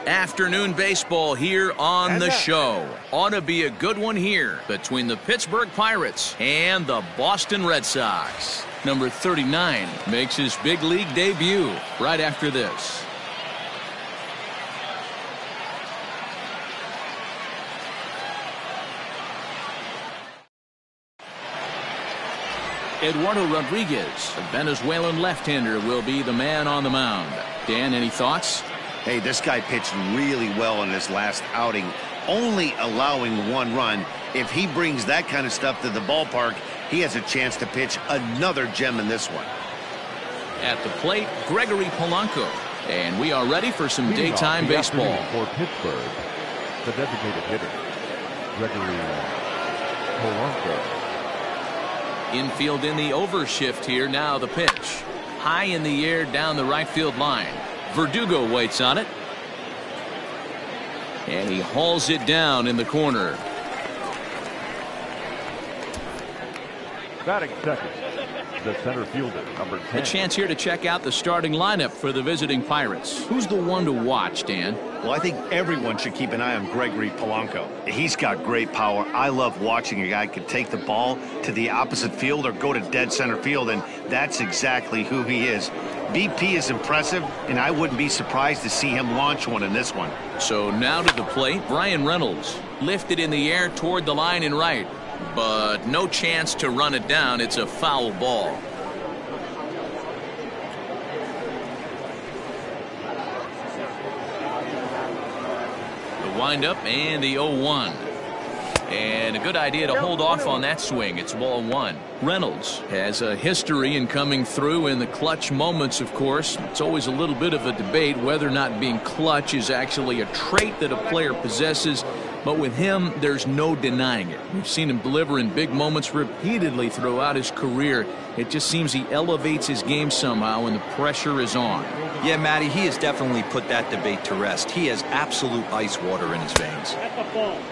Afternoon baseball here on the show. Ought to be a good one here between the Pittsburgh Pirates and the Boston Red Sox. Number 39 makes his big league debut right after this. Eduardo Rodriguez, the Venezuelan left-hander, will be the man on the mound. Dan, any thoughts? Hey, this guy pitched really well in his last outing, only allowing 1 run. If he brings that kind of stuff to the ballpark, he has a chance to pitch another gem in this one. At the plate, Gregory Polanco. And we are ready for some daytime baseball. For Pittsburgh, the designated hitter, Gregory Polanco. Infield in the overshift here. Now the pitch. High in the air down the right field line. Verdugo waits on it. And he hauls it down in the corner. Batting second, the center fielder, number 10. A chance here to check out the starting lineup for the visiting Pirates. Who's the one to watch, Dan? Well, I think everyone should keep an eye on Gregory Polanco. He's got great power. I love watching a guy could take the ball to the opposite field or go to dead center field, and that's exactly who he is. BP is impressive, and I wouldn't be surprised to see him launch one in this one. So now to the plate, Reynolds. Lifted in the air toward the line and right, but no chance to run it down. It's a foul ball. The windup and the 0-1. And a good idea to hold off on that swing. It's ball 1. Reynolds has a history in coming through in the clutch moments, of course. It's always a little bit of a debate whether or not being clutch is actually a trait that a player possesses. But with him, there's no denying it. We've seen him deliver in big moments repeatedly throughout his career. It just seems he elevates his game somehow when the pressure is on. Yeah, Matty, he has definitely put that debate to rest. He has absolute ice water in his veins.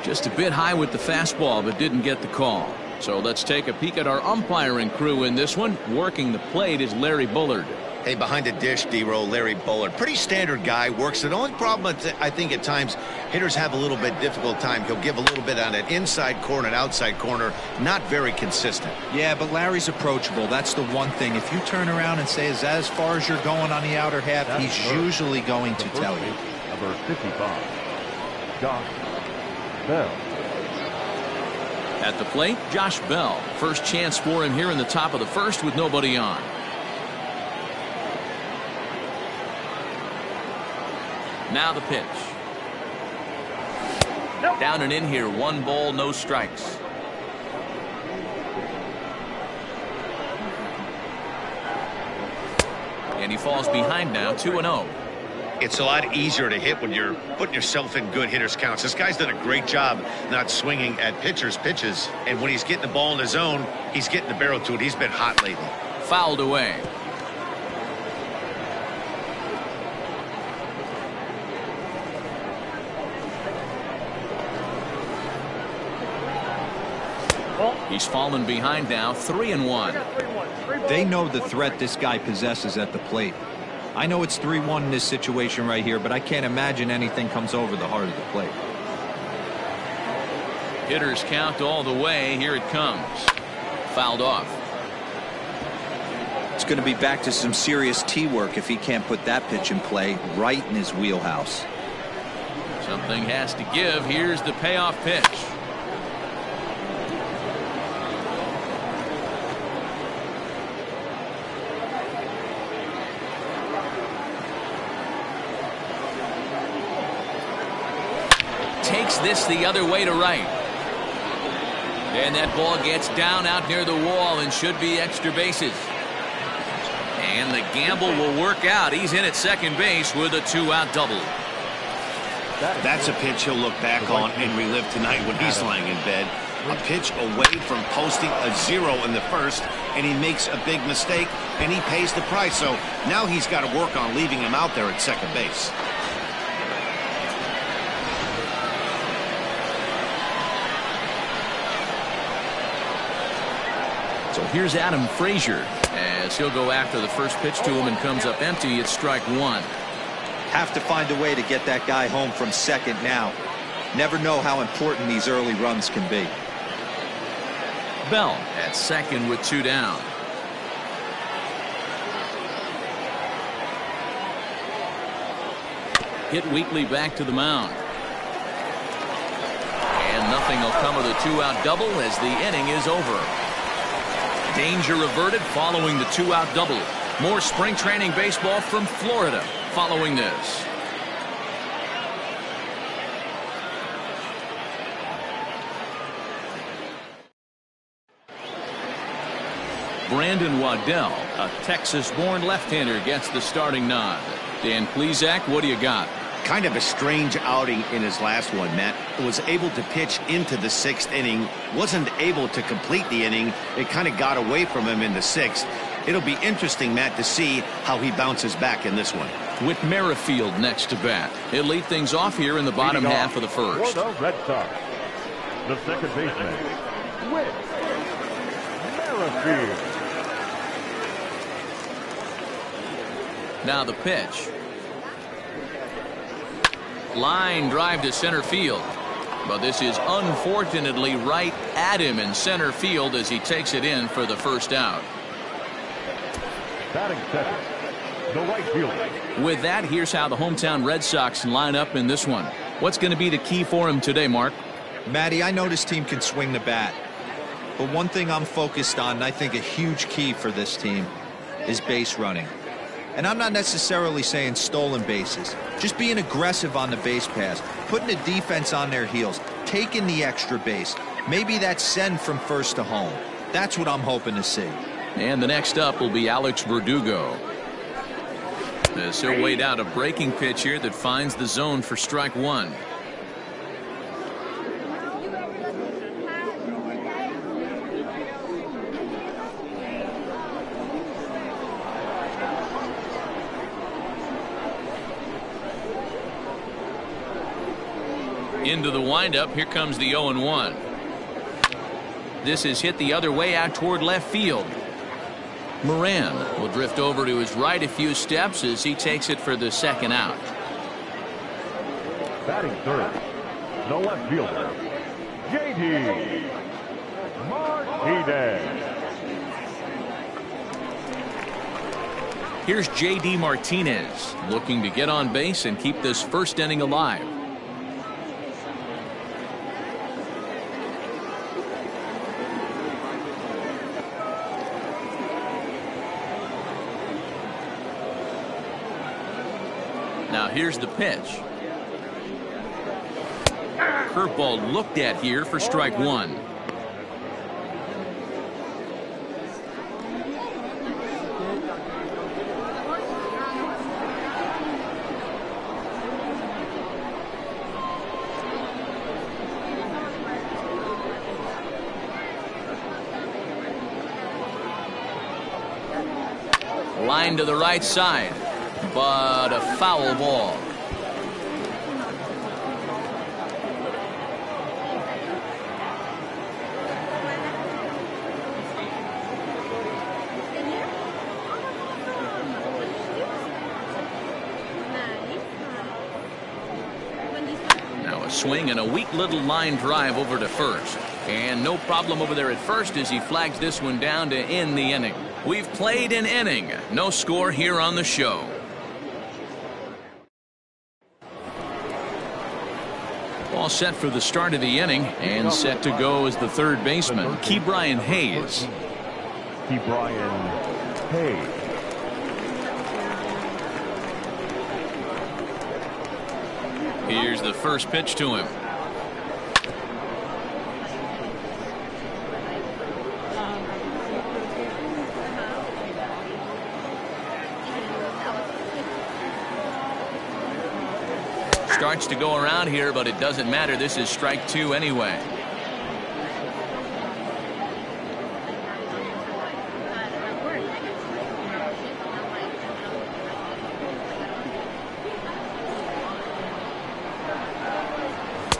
Just a bit high with the fastball, but didn't get the call. So let's take a peek at our umpiring crew in this one. Working the plate is Larry Bullard. Hey, behind the dish, D-Row, Larry Bullard. Pretty standard guy, works it. The only problem, I think, at times, hitters have a little bit difficult time. He'll give a little bit on an inside corner and outside corner. Not very consistent. Yeah, but Larry's approachable. That's the one thing. If you turn around and say, is that as far as you're going on the outer half, he's usually going to tell you. Number 55, Josh Bell. At the plate, Josh Bell. First chance for him here in the top of the first with nobody on. Now the pitch. Down and in here. 1 ball, no strikes. And he falls behind now, 2-0. It's a lot easier to hit when you're putting yourself in good hitters counts. This guy's done a great job not swinging at pitchers' pitches. And when he's getting the ball in his zone, he's getting the barrel to it. He's been hot lately. Fouled away. He's fallen behind now, 3-1. They know the threat this guy possesses at the plate. I know it's 3-1 in this situation right here, but I can't imagine anything comes over the heart of the plate. Hitters count all the way. Here it comes. Fouled off. It's going to be back to some serious tee work if he can't put that pitch in play right in his wheelhouse. Something has to give. Here's the payoff pitch. Takes this the other way to right. And that ball gets down out near the wall and should be extra bases. And the gamble will work out. He's in at second base with a 2-out double. That's a pitch he'll look back on and relive tonight when he's lying in bed. A pitch away from posting a 0 in the first, and he makes a big mistake, and he pays the price. So now he's got to work on leaving him out there at second base. So here's Adam Frazier as he'll go after the first pitch to him and comes up empty. It's strike 1. Have to find a way to get that guy home from second now. Never know how important these early runs can be. Bell at second with 2 down. Hit weakly back to the mound. And nothing will come of the 2-out double as the inning is over. Danger averted following the 2-out double. More spring training baseball from Florida following this. Brandon Waddell, a Texas-born left-hander, gets the starting nod. Dan Plesac, what do you got? Kind of a strange outing in his last one, Matt. Was able to pitch into the 6th inning, wasn't able to complete the inning. It kind of got away from him in the 6th. It'll be interesting, Matt, to see how he bounces back in this one. With Merrifield next to bat. He'll lead things off here in the bottom half of the first. For the Red Sox, the second baseman, Whit Merrifield. Now the pitch. Line drive to center field. But this is unfortunately right at him in center field as he takes it in for the first out. Batting second, the right fielder. With that, here's how the hometown Red Sox line up in this one. What's going to be the key for him today, Mark? Matty, I know this team can swing the bat. But one thing I'm focused on, and I think a huge key for this team, is base running. And I'm not necessarily saying stolen bases. Just being aggressive on the base pass, putting the defense on their heels, taking the extra base. Maybe that send from first to home. That's what I'm hoping to see. And the next up will be Alex Verdugo. As he'll wait out a breaking pitch here that finds the zone for strike 1. Into the windup. Here comes the 0-1. This is hit the other way out toward left field. Moran will drift over to his right a few steps as he takes it for the second out. Batting third, the left fielder, J.D. Martinez. Here's J.D. Martinez looking to get on base and keep this first inning alive. Now here's the pitch. Curveball looked at here for strike 1. Line to the right side. But a foul ball. Now a swing and a weak little line drive over to first. And no problem over there at first as he flags this one down to end the inning. We've played an inning. No score here on the show. All set for the start of the inning and set to go as the third baseman, Ke'Bryan Hayes. Ke'Bryan Hayes. Here's the first pitch to him. Starts to go around here, but it doesn't matter. This is strike 2 anyway.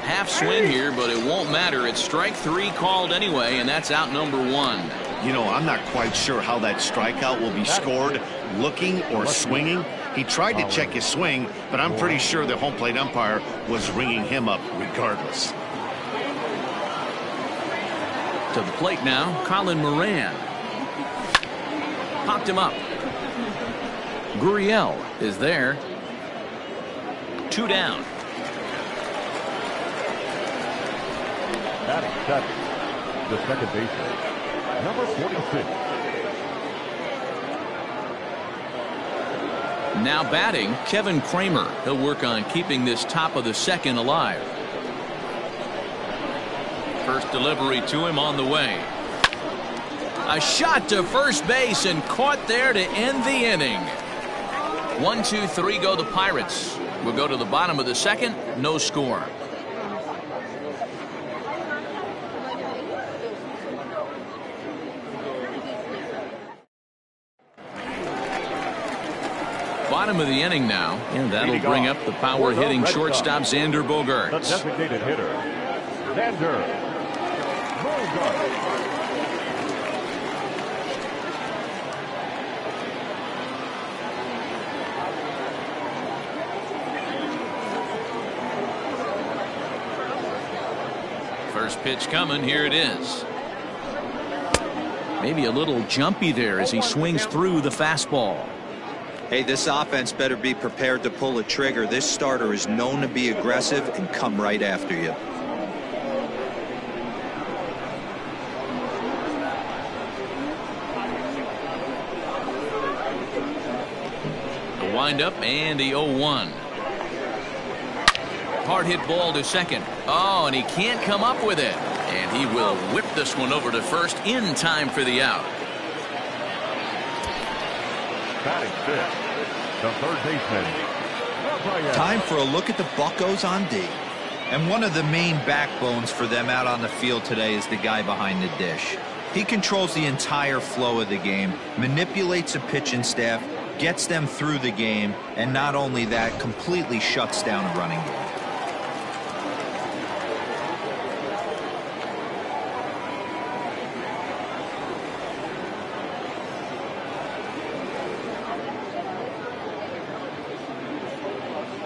Half swing here, but it won't matter. It's strike 3 called anyway, and that's out number 1. You know, I'm not quite sure how that strikeout will be scored, looking or swinging. He tried to check his swing, but I'm pretty sure the home plate umpire was ringing him up regardless. To the plate now, Colin Moran. Popped him up. Gurriel is there. 2 down. Batting second, the second baseman, number 46. Now batting, Kevin Kramer. He'll work on keeping this top of the second alive. First delivery to him on the way. A shot to first base and caught there to end the inning. 1, 2, 3 go the Pirates. We'll go to the bottom of the second. No score. Bottom of the inning now, and that'll bring up the power hitting shortstop Xander The Bogaerts. designated hitter, Xander Bogaerts. First pitch coming. Here it is. Maybe a little jumpy there as he swings through the fastball. Hey, this offense better be prepared to pull a trigger. This starter is known to be aggressive and come right after you. The windup and the 0-1. Hard hit ball to second. Oh, and he can't come up with it. And he will whip this one over to first in time for the out. Batting fifth, the third baseman, Rafael. Time for a look at the Buccos on D. And one of the main backbones for them out on the field today is the guy behind the dish. He controls the entire flow of the game, manipulates the pitching staff, gets them through the game, and not only that, completely shuts down a running game.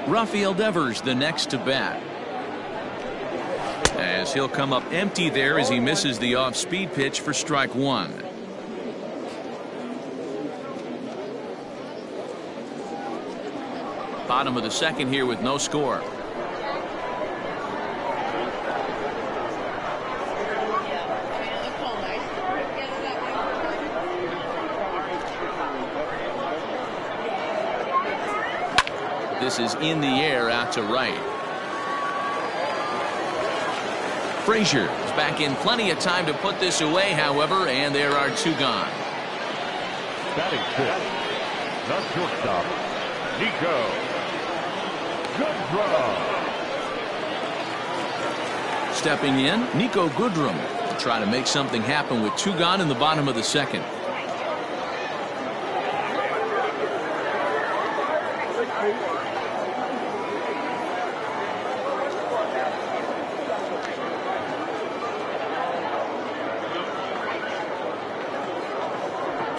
Rafael Devers the next to bat, as he'll come up empty there as he misses the off-speed pitch for strike 1. Bottom of the second here with no score. This is in the air out to right. Frazier is back in plenty of time to put this away, however, and there are 2 gone. Batting fifth, the shortstop, Nico Goodrum. Stepping in, Nico Goodrum to try to make something happen with 2 gone in the bottom of the second.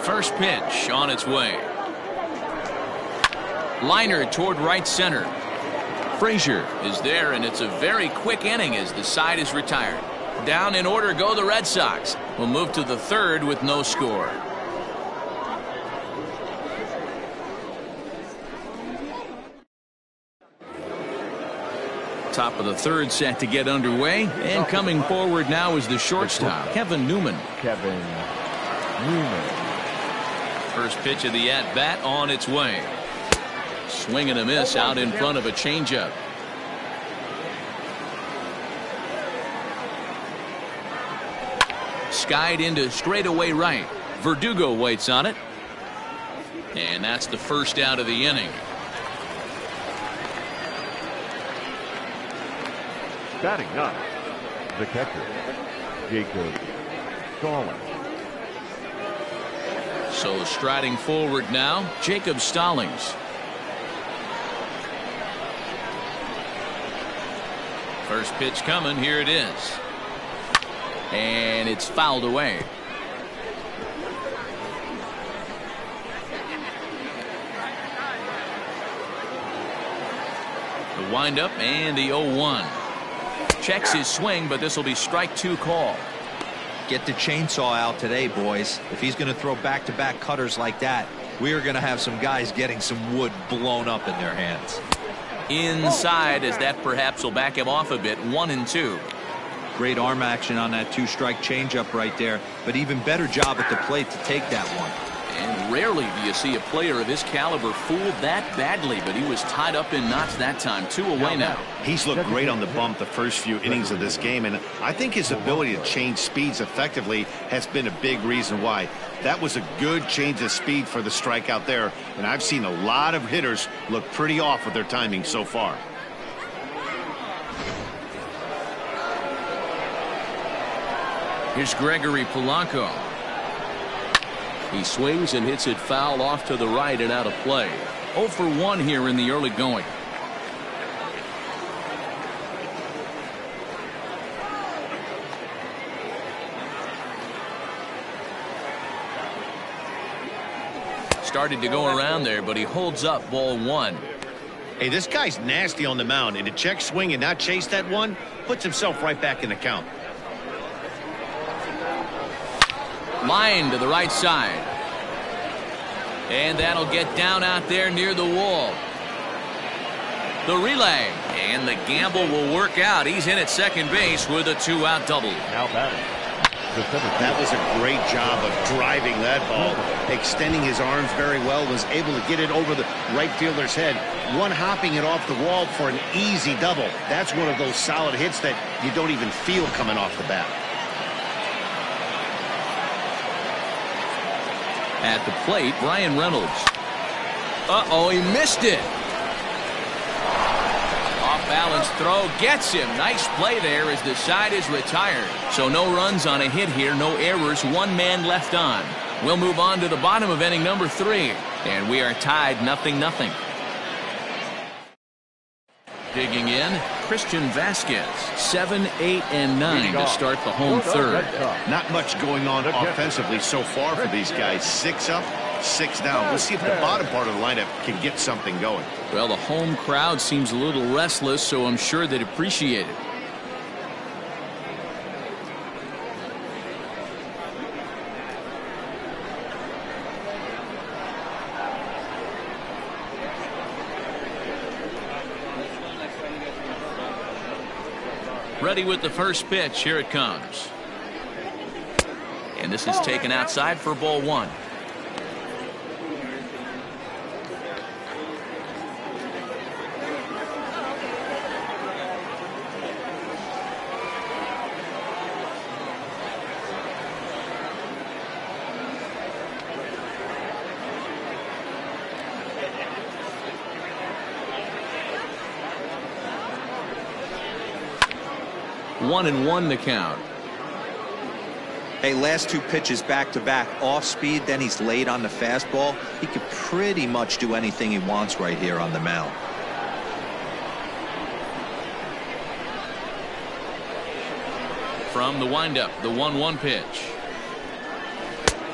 First pitch on its way. Liner toward right center. Frazier is there, and it's a very quick inning as the side is retired. Down in order go the Red Sox. We'll move to the third with no score. Top of the third set to get underway, and coming forward now is the shortstop, Kevin Newman. Kevin Newman. First pitch of the at-bat on its way. Swing and a miss out in front of a changeup. Skied into straightaway right. Verdugo waits on it. And that's the first out of the inning. Batting ninth, the catcher, Jacob Stallings. So striding forward now, Jacob Stallings. First pitch coming. Here it is. And it's fouled away. The windup and the 0-1. Checks his swing, but this will be strike 2 call. Get the chainsaw out today, boys. If he's going to throw back-to-back cutters like that, we are going to have some guys getting some wood blown up in their hands. Inside, as that perhaps will back him off a bit. 1-2. Great arm action on that 2-strike changeup right there, but even better job at the plate to take that one. And rarely do you see a player of his caliber fooled that badly, but he was tied up in knots that time. 2 away now. He's looked great on the bump the first few innings of this game, and I think his ability to change speeds effectively has been a big reason why. That was a good change of speed for the strikeout there, and I've seen a lot of hitters look pretty off with their timing so far. Here's Gregory Polacco. He swings and hits it foul off to the right and out of play. 0 for 1 here in the early going. Started to go around there, but he holds up. Ball 1. Hey, this guy's nasty on the mound, and to check swing and not chase that one puts himself right back in the count. Line to the right side. And that'll get down out there near the wall. The relay. And the gamble will work out. He's in at second base with a 2-out double. Now batting. That was a great job of driving that ball. Extending his arms very well. Was able to get it over the right fielder's head. One hopping it off the wall for an easy double. That's one of those solid hits that you don't even feel coming off the bat. At the plate, Reynolds. Uh-oh, he missed it. Off-balance throw gets him. Nice play there as the side is retired. So no runs on a hit here, no errors, 1 man left on. We'll move on to the bottom of inning number 3. And we are tied 0-0. Digging in, Christian Vasquez. 7, 8, and 9 to start the home third. Not much going on offensively so far for these guys. 6 up, 6 down. We'll see if the bottom part of the lineup can get something going. Well, the home crowd seems a little restless, so I'm sure they'd appreciate it. Ready with the first pitch. Here it comes. And this is taken outside for ball 1. One and one to count. Hey, last 2 pitches back-to-back off speed, then he's late on the fastball. He could pretty much do anything he wants right here on the mound. From the windup, the 1-1 pitch.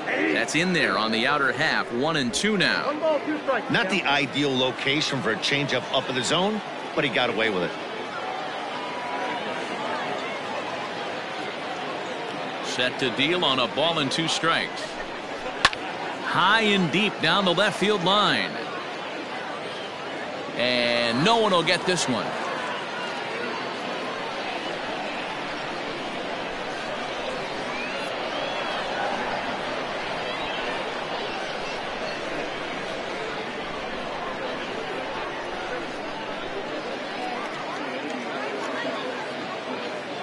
That's in there on the outer half. 1-2 now. Not the ideal location for a changeup up in the zone, but he got away with it. Set to deal on a ball and 2 strikes. High and deep down the left field line. And no one will get this one.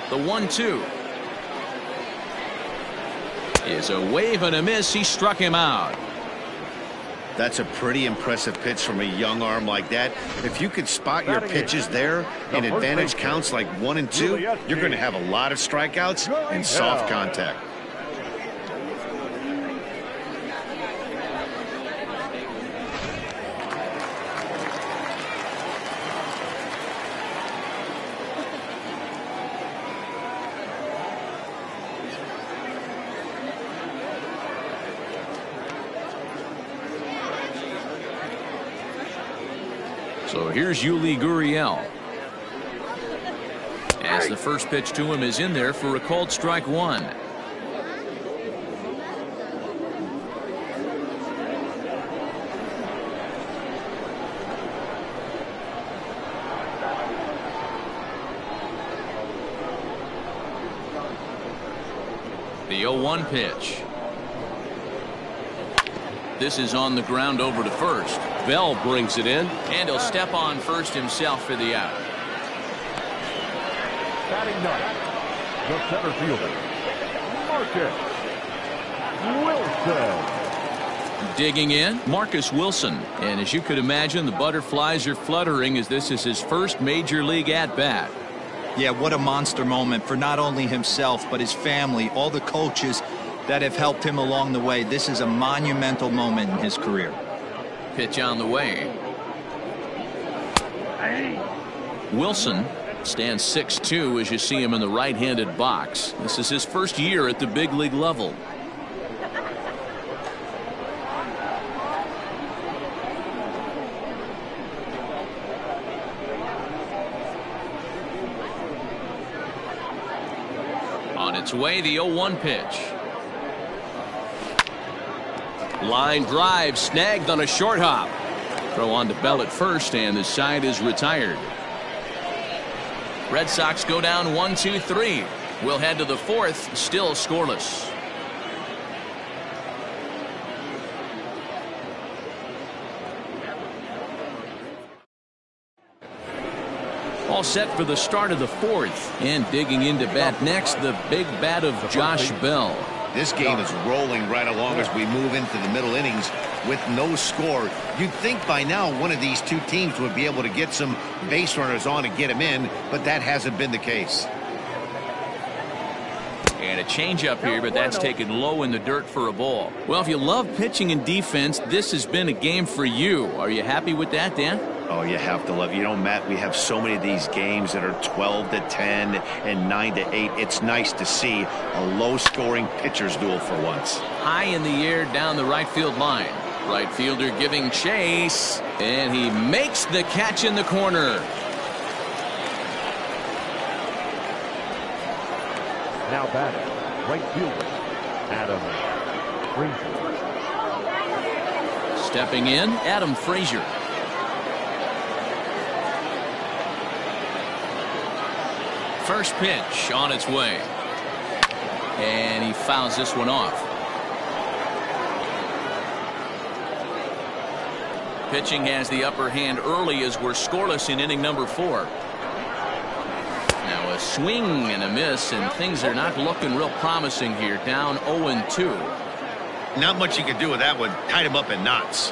The 1-2. Is a wave and a miss. He struck him out. That's a pretty impressive pitch from a young arm like that. If you could spot your pitches there and advantage counts like 1 and 2, you're going to have a lot of strikeouts and soft contact. So here's Yuli Gurriel. as the first pitch to him is in there for a called strike one. The 0-1 pitch. This is on the ground over to first. Bell brings it in. And he'll step on first himself for the out. Batting ninth, the center fielder, Marcus Wilson. Digging in, Marcus Wilson. And as you could imagine, the butterflies are fluttering as this is his first major league at-bat. Yeah, what a monster moment for not only himself, but his family, all the coaches that have helped him along the way. This is a monumental moment in his career. Pitch on the way. Wilson stands 6'2" as you see him in the right-handed box. This is his first year at the big league level. On its way, the 0-1 pitch. Line drive snagged on a short hop. Throw on to Bell at first, and the side is retired. Red Sox go down 1-2-3. We'll head to the fourth, still scoreless. All set for the start of the fourth. And digging into bat next, the big bat of Josh Bell. This game is rolling right along as we move into the middle innings with no score. You'd think by now one of these two teams would be able to get some base runners on and get them in, but that hasn't been the case. And a changeup here, but that's taken low in the dirt for a ball. Well, if you love pitching and defense, this has been a game for you. Are you happy with that, Dan? Oh, you have to love. You know, Matt, we have so many of these games that are 12-10 and 9-8. It's nice to see a low-scoring pitcher's duel for once. High in the air down the right field line. Right fielder giving chase, and he makes the catch in the corner. Now batting, right fielder, Adam Frazier. Stepping in, Adam Frazier. First pitch on its way. And he fouls this one off. Pitching has the upper hand early as we're scoreless in inning number 4. Now a swing and a miss, and things are not looking real promising here. Down 0-2. Not much you can do with that one. Tied him up in knots.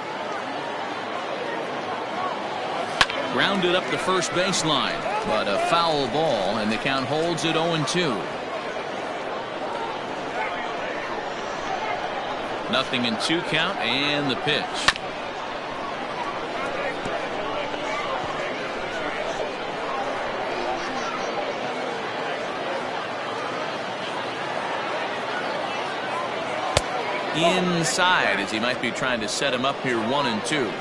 Grounded up the first baseline, but a foul ball, and the count holds at 0-2. Nothing in 2 count, and the pitch. Inside, as he might be trying to set him up here 1-2.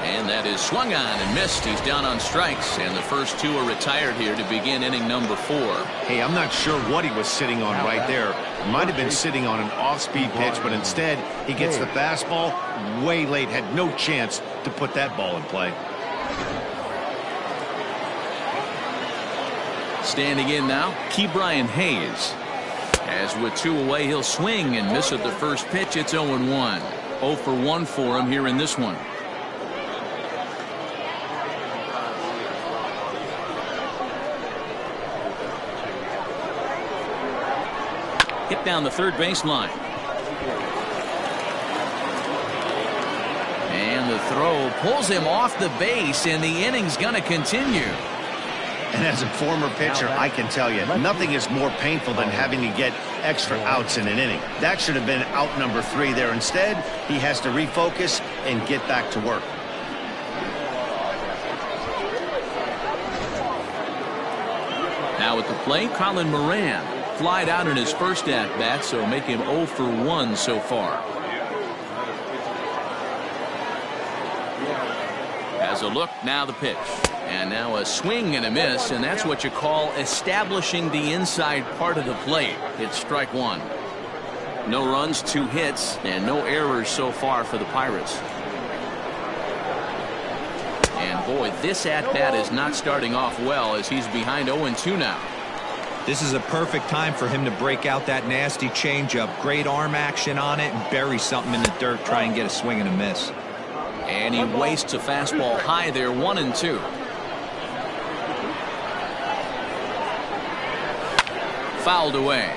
And that is swung on and missed. He's down on strikes, and the first 2 are retired here to begin inning number 4. Hey, I'm not sure what he was sitting on right there. Might have been sitting on an off-speed pitch, but instead he gets the fastball way late. Had no chance to put that ball in play. Standing in now, Ke'Bryan Hayes. As with 2 away, he'll swing and miss at the first pitch. It's 0-1. 0 for 1 for him here in this one. Hit down the third baseline. And the throw pulls him off the base, and the inning's going to continue. And as a former pitcher, I can tell you, nothing is more painful than having to get extra outs in an inning. That should have been out number 3 there. Instead, he has to refocus and get back to work. Now at the plate, Colin Moran. Flied out in his first at-bat, so make him 0 for 1 so far. Has a look, now the pitch. And now a swing and a miss, and that's what you call establishing the inside part of the plate. It's strike one. No runs, 2 hits, and no errors so far for the Pirates. And boy, this at-bat is not starting off well as he's behind 0-2 now. This is a perfect time for him to break out that nasty changeup. Great arm action on it and bury something in the dirt, try and get a swing and a miss. And he wastes a fastball high there, 1-2. Fouled away.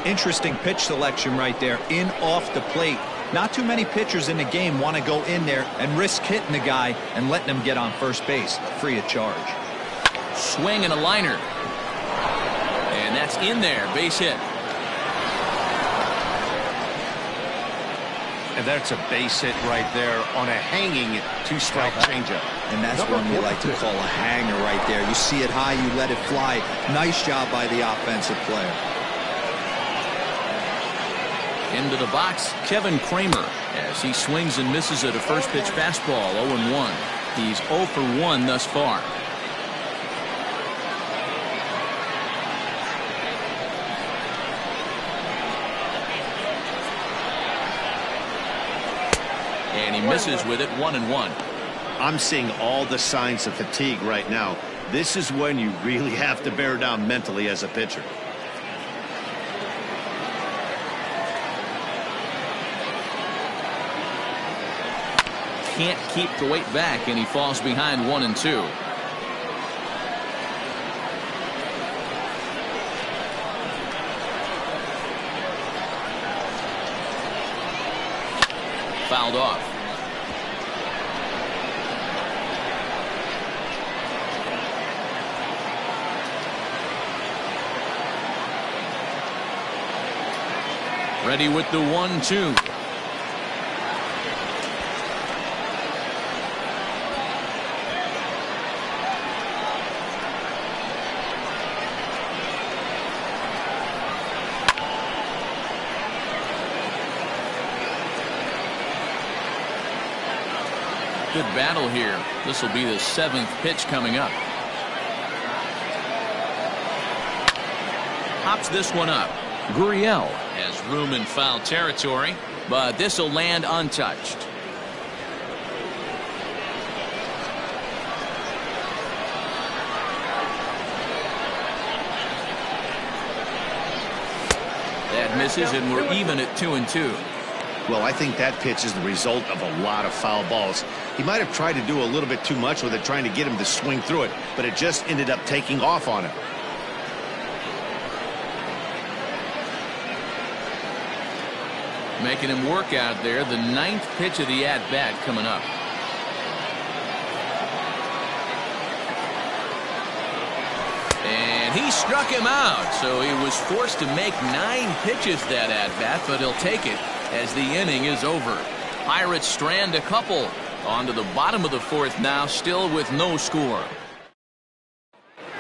Interesting pitch selection right there, in off the plate. Not too many pitchers in the game want to go in there and risk hitting the guy and letting him get on first base free of charge. Swing and a liner. And that's in there, base hit. And that's a base hit right there on a hanging 2-strike changeup. And that's one we like to call a hanger right there. You see it high, you let it fly. Nice job by the offensive player. Into the box, Kevin Kramer, as he swings and misses at a first pitch fastball, 0-1. He's 0 for 1 thus far. And he misses with it, 1-1. I'm seeing all the signs of fatigue right now. This is when you really have to bear down mentally as a pitcher. Can't keep the weight back, and he falls behind 1-2. Fouled off. Ready with the 1-2. Good battle here. This will be the 7th pitch coming up. Hops this one up. Gurriel has room in foul territory, but this will land untouched. That misses, and we're even at 2-2. Well, I think that pitch is the result of a lot of foul balls. He might have tried to do a little bit too much with it, trying to get him to swing through it, but it just ended up taking off on him. Making him work out there, the 9th pitch of the at-bat coming up. And he struck him out, so he was forced to make 9 pitches that at-bat, but he'll take it as the inning is over. Pirates strand a couple. On to the bottom of the 4th now, still with no score.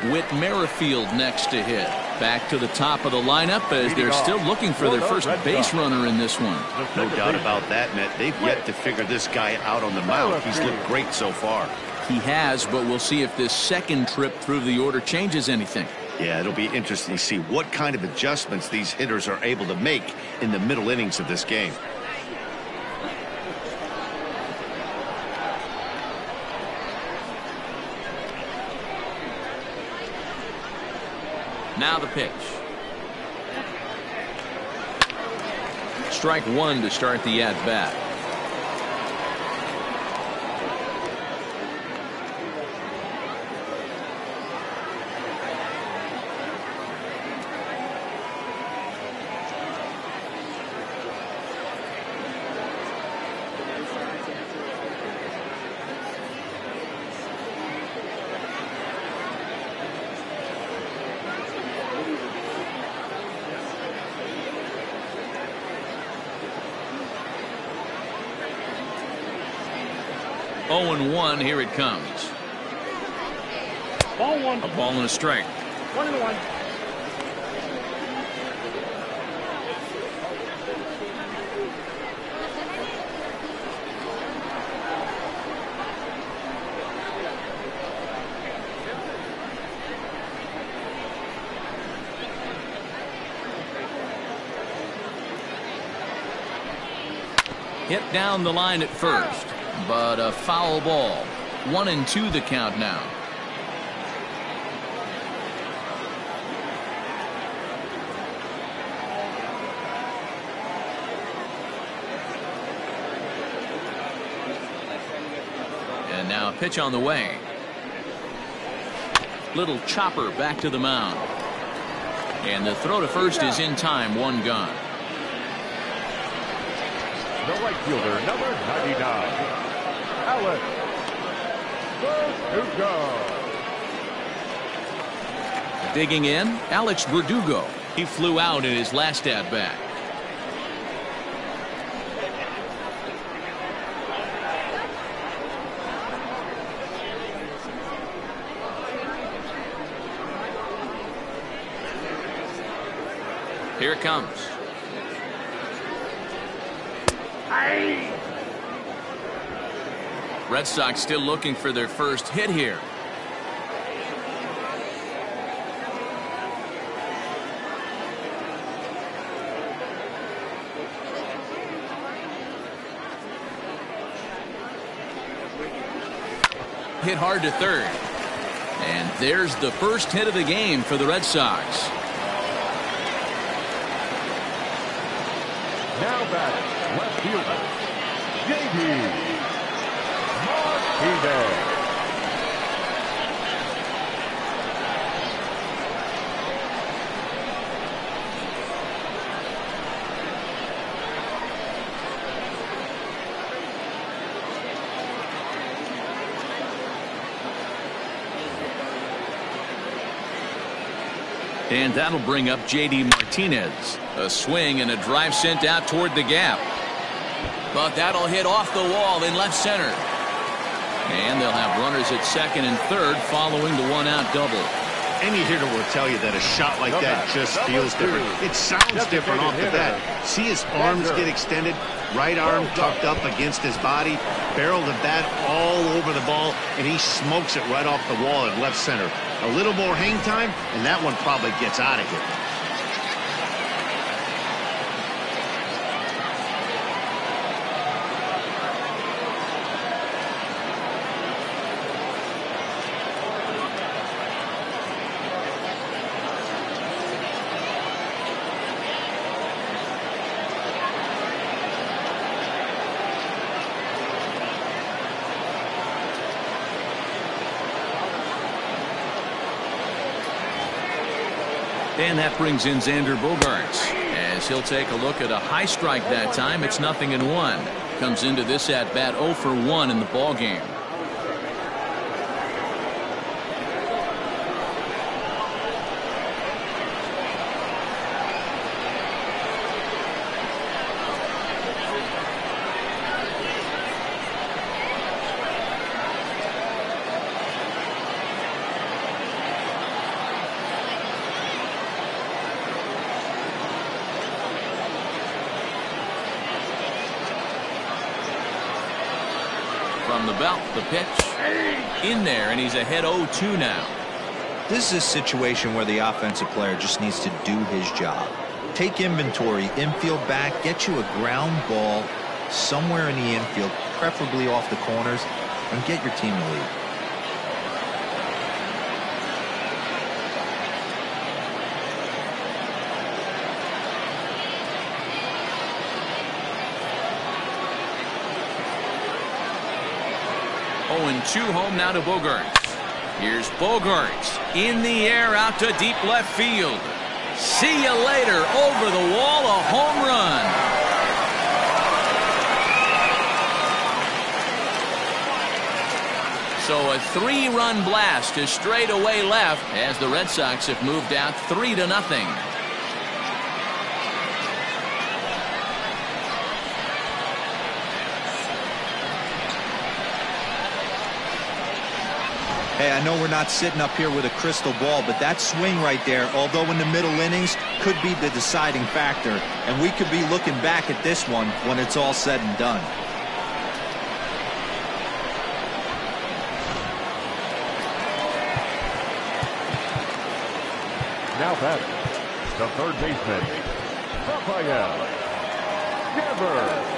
Whit Merrifield next to hit. Back to the top of the lineup as they're still looking for their first base runner in this one. No doubt about that, Matt. They've yet to figure this guy out on the mound. He's looked great so far. He has, but we'll see if this second trip through the order changes anything. Yeah, it'll be interesting to see what kind of adjustments these hitters are able to make in the middle innings of this game. Now the pitch. Strike one to start the at-bat. Oh, and 1, here it comes. Ball 1. A ball and a strike. 1-1. Hit down the line at first, but a foul ball. 1-2 the count now. And now a pitch on the way. Little chopper back to the mound. And the throw to first is in time. 1 gone. The right fielder, number 99, Alex Verdugo. Digging in, Alex Verdugo. He flew out in his last at bat. Here it comes. Red Sox still looking for their first hit here. Hit hard to third. And there's the first hit of the game for the Red Sox. Now batting, left fielder, J.D. Martinez. And that'll bring up J.D. Martinez. A swing and a drive sent out toward the gap. But that'll hit off the wall in left center. And they'll have runners at second and third following the 1-out double. Any hitter will tell you that a shot like that just feels different. It sounds different off the bat. See his arms get extended, right arm tucked up against his body, barrel the bat all over the ball, and he smokes it right off the wall in left center. A little more hang time, and that one probably gets out of here. And that brings in Xander Bogaerts as he'll take a look at a high strike that time. It's 0-1. Comes into this at bat 0 for 1 in the ball game. From the belt, the pitch in there, and he's ahead 0-2 now. This is a situation where the offensive player just needs to do his job. Take inventory, infield back, get you a ground ball somewhere in the infield, preferably off the corners, and get your team to lead. And 2 home now to Bogaerts. Here's Bogaerts in the air out to deep left field. See you later. Over the wall, a home run. So a 3-run blast to straightaway left as the Red Sox have moved out 3-0. Hey, I know we're not sitting up here with a crystal ball, but that swing right there, although in the middle innings, could be the deciding factor. And we could be looking back at this one when it's all said and done. Now batting, the third baseman, Rafael Devers.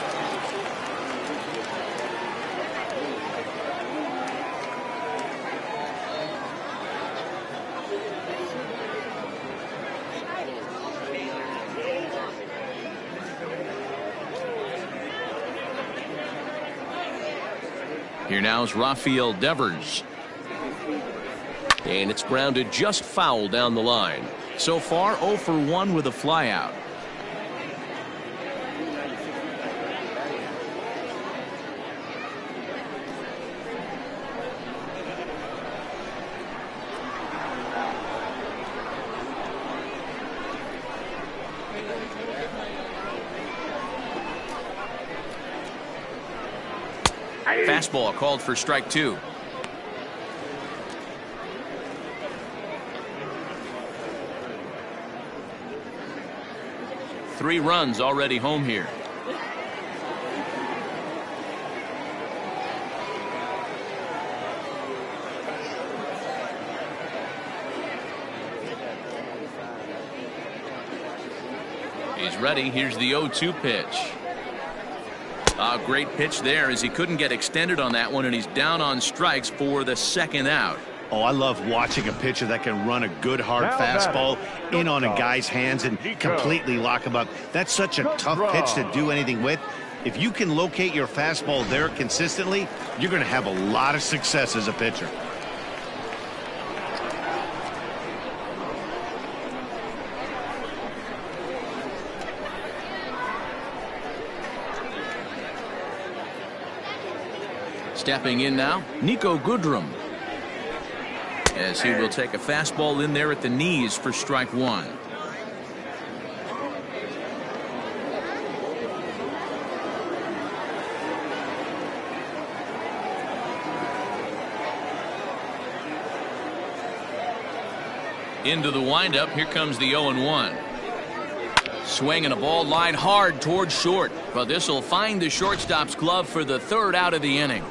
Here now is Rafael Devers. And it's grounded just foul down the line. So far 0 for 1 with a flyout. Fastball called for strike 2. Three runs already home here. He's ready. Here's the 0-2 pitch. A great pitch there as he couldn't get extended on that one, and he's down on strikes for the second out. Oh, I love watching a pitcher that can run a good hard fastball in on a guy's hands and completely lock him up. That's such a tough pitch to do anything with. If you can locate your fastball there consistently, you're going to have a lot of success as a pitcher. Stepping in now, Nico Goodrum, as he will take a fastball in there at the knees for strike 1. Into the windup. Here comes the 0-1. Swinging a ball line hard towards short, but this will find the shortstop's glove for the third out of the inning.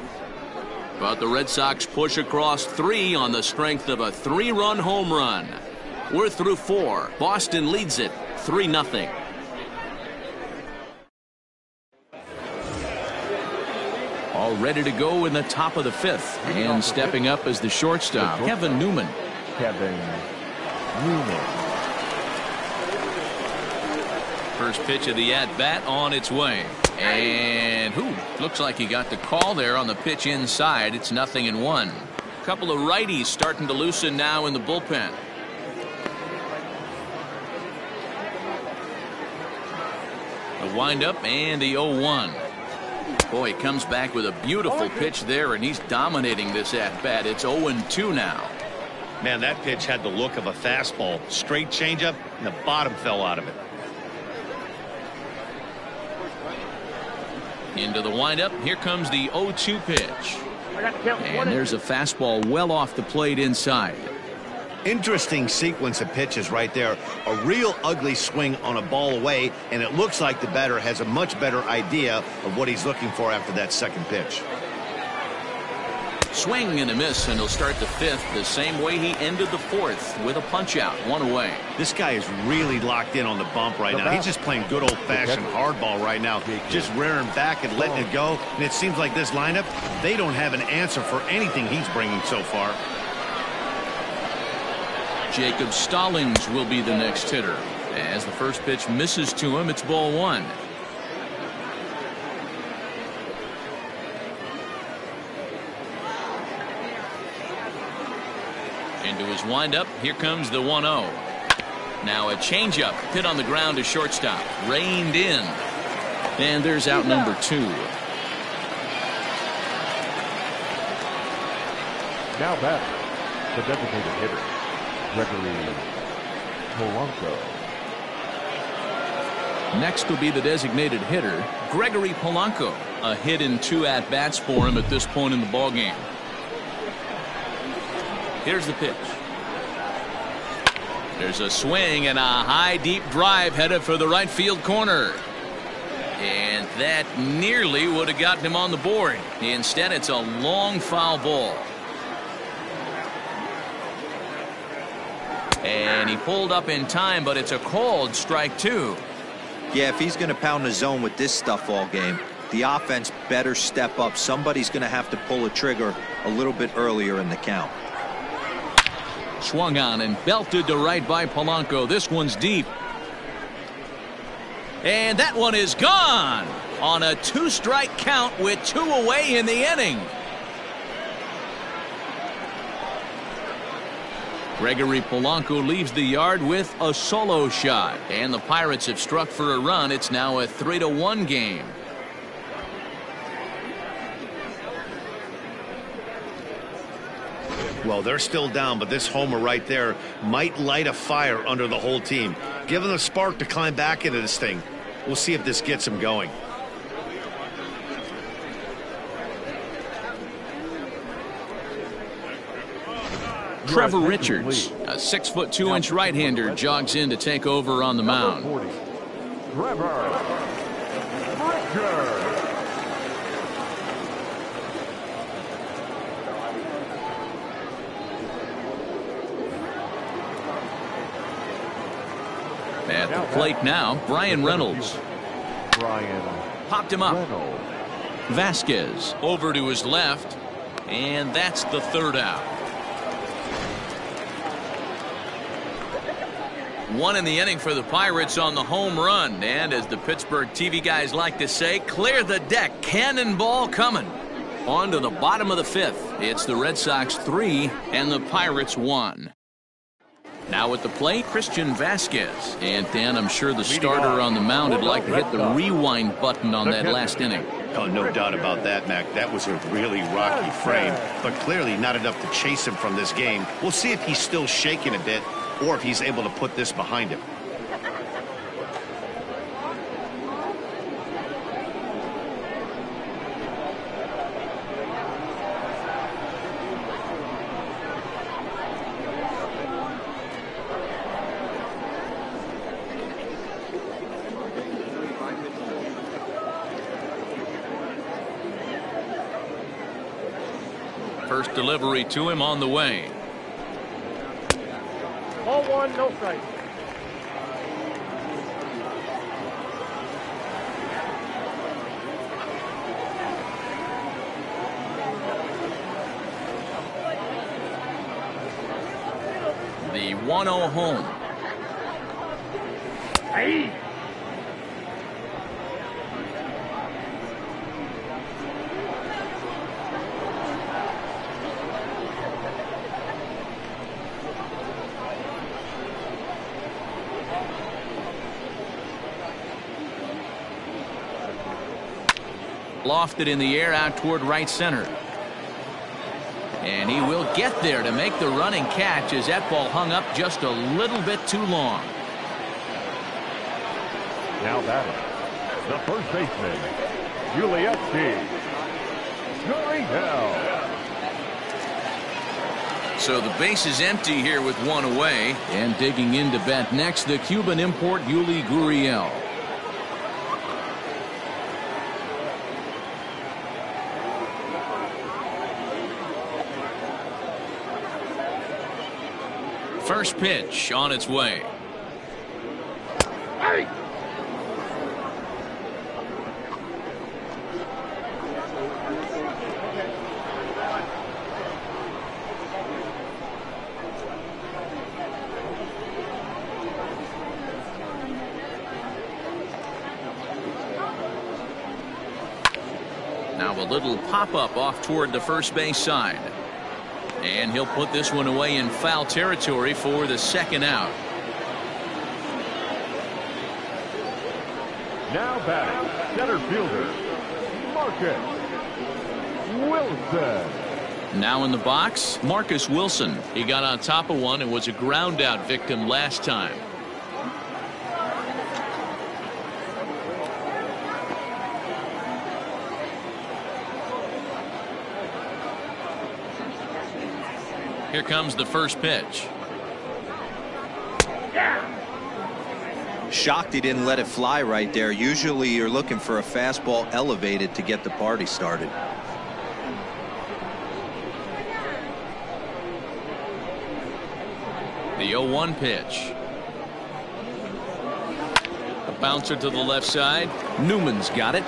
But the Red Sox push across 3 on the strength of a 3-run home run. We're through 4. Boston leads it 3-0. All ready to go in the top of the 5th. And stepping up as the shortstop, Kevin Newman. First pitch of the at-bat on its way. And looks like he got the call there on the pitch inside. It's 0-1. A couple of righties starting to loosen now in the bullpen. The windup and the 0-1. Boy, he comes back with a beautiful pitch there, and he's dominating this at-bat. It's 0-2 now. Man, that pitch had the look of a fastball. Straight changeup, and the bottom fell out of it. Into the windup. Here comes the 0-2 pitch. And there's a fastball well off the plate inside. Interesting sequence of pitches right there. A real ugly swing on a ball away, and it looks like the batter has a much better idea of what he's looking for after that second pitch. Swing and a miss, and he'll start the 5th the same way he ended the 4th with a punch out, 1 away. This guy is really locked in on the bump right now. He's just playing good old-fashioned hardball right now, just rearing back and letting it go. And it seems like this lineup, they don't have an answer for anything he's bringing so far. Jacob Stallings will be the next hitter. As the first pitch misses to him, it's ball 1. Into his windup. Here comes the 1-0. Now a changeup hit on the ground to shortstop. Reined in. And there's out number 2. Now back, the designated hitter, Gregory Polanco. Next will be the designated hitter, Gregory Polanco. A hit in 2 at-bats for him at this point in the ballgame. Here's the pitch. There's a swing and a high deep drive headed for the right field corner. And that nearly would have gotten him on the board. Instead, it's a long foul ball. And he pulled up in time, but it's a called strike 2. Yeah, if he's going to pound the zone with this stuff all game, the offense better step up. Somebody's going to have to pull a trigger a little bit earlier in the count. Swung on and belted to right by Polanco. This one's deep. And that one is gone on a 2-strike count with 2 away in the inning. Gregory Polanco leaves the yard with a solo shot. And the Pirates have struck for a run. It's now a 3-1 game. Well, they're still down, but this homer right there might light a fire under the whole team. Give them a spark to climb back into this thing. We'll see if this gets them going. Trevor Richards, a 6'2" right-hander, jogs in to take over on the mound. Trevor Frazier. At the plate now, Brian Reynolds. Popped him up. Vasquez over to his left, and that's the third out. One in the inning for the Pirates on the home run, and as the Pittsburgh TV guys like to say, clear the deck, cannonball coming. On to the bottom of the fifth. It's the Red Sox 3 and the Pirates 1. Now at the plate, Christian Vasquez. And Dan, I'm sure the starter on the mound would like to hit the rewind button on that last inning. Oh, no doubt about that, Mac. That was a really rocky frame, but clearly not enough to chase him from this game. We'll see if he's still shaking a bit or if he's able to put this behind him. First delivery to him on the way. Ball one, no strike. The 1-0 home. Hey. Lofted in the air out toward right center. And he will get there to make the running catch as that ball hung up just a little bit too long. Now batting, the first baseman, Julietski. So the base is empty here with one away. And digging in to bat next, the Cuban import Yuli Gurriel. First pitch on its way. Hey. Now a little pop-up off toward the first base side. And he'll put this one away in foul territory for the second out. Now batting, center fielder, Marcus Wilson. Now in the box, Marcus Wilson. He got on top of one and was a ground out victim last time. Here comes the first pitch. Shocked he didn't let it fly right there. Usually you're looking for a fastball elevated to get the party started. The 0-1 pitch. A bouncer to the left side. Newman's got it.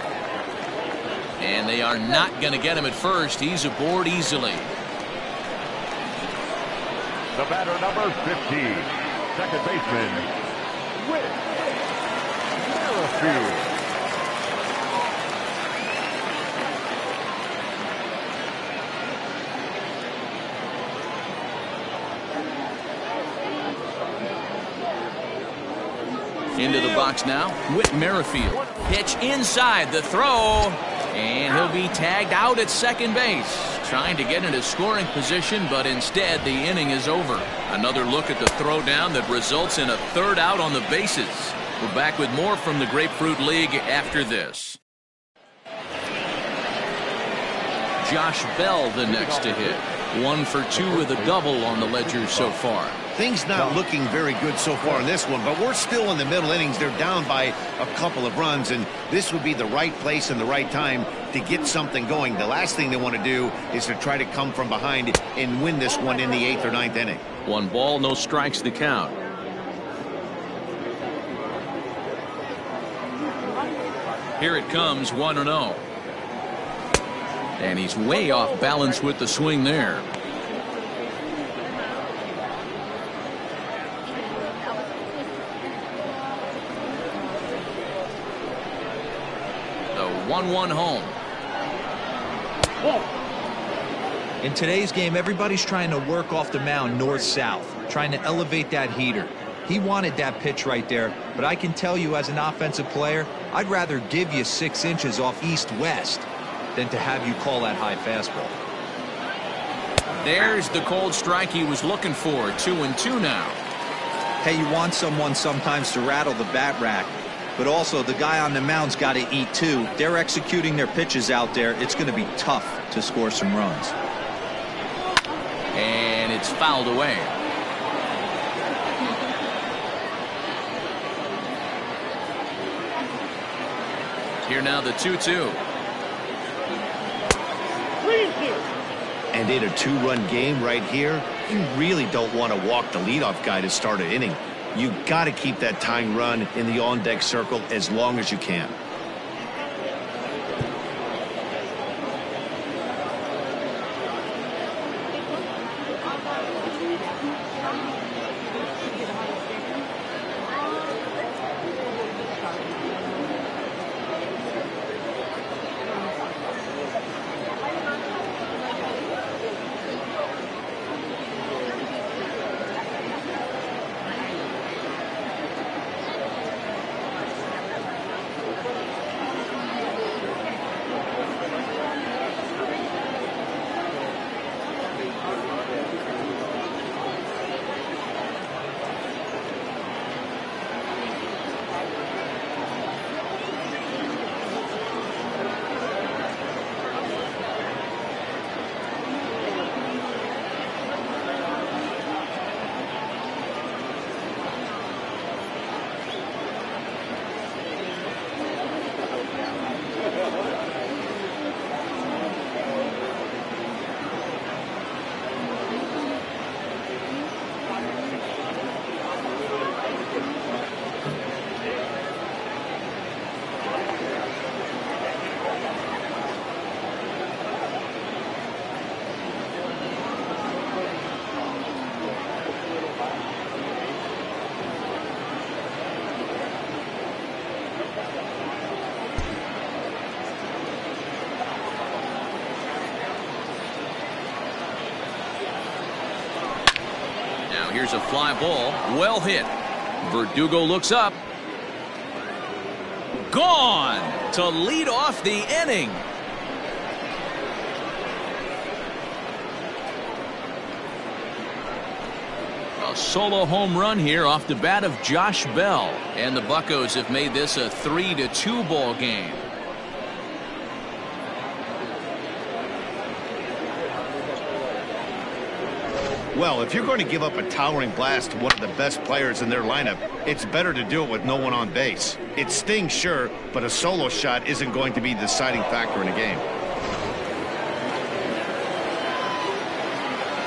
And they are not going to get him at first. He's aboard easily. The batter, number 15, second baseman, Whit Merrifield. Into the box now, Whit Merrifield. Pitch inside, the throw, and he'll be tagged out at second base. Trying to get into scoring position, but instead the inning is over. Another look at the throw down that results in a third out on the bases. We're back with more from the Grapefruit League after this. Josh Bell the next to hit. 1 for 2 with a double on the ledger so far. Things not looking very good so far in this one, but we're still in the middle innings. They're down by a couple of runs, and this would be the right place and the right time to get something going. The last thing they want to do is to try to come from behind and win this one in the 8th or 9th inning. 1 ball, no strikes the count. Here it comes, 1-0. And he's way off balance with the swing there. The 1-1 home. In today's game, everybody's trying to work off the mound north-south, trying to elevate that heater. He wanted that pitch right there, but I can tell you as an offensive player, I'd rather give you 6 inches off east-west than to have you call that high fastball. There's the cold strike he was looking for. 2-2 now. Hey, you want someone sometimes to rattle the bat rack, but also the guy on the mound's got to eat too. They're executing their pitches out there. It's going to be tough to score some runs. And it's fouled away. Here now the 2-2. And in a 2-run game right here, you really don't want to walk the leadoff guy to start an inning. You got to keep that tying run in the on-deck circle as long as you can. Here's a fly ball, well hit. Verdugo looks up. Gone to lead off the inning. A solo home run here off the bat of Josh Bell. And the Buccos have made this a 3-2 ball game. Well, if you're going to give up a towering blast to one of the best players in their lineup, it's better to do it with no one on base. It stings, sure, but a solo shot isn't going to be the deciding factor in a game.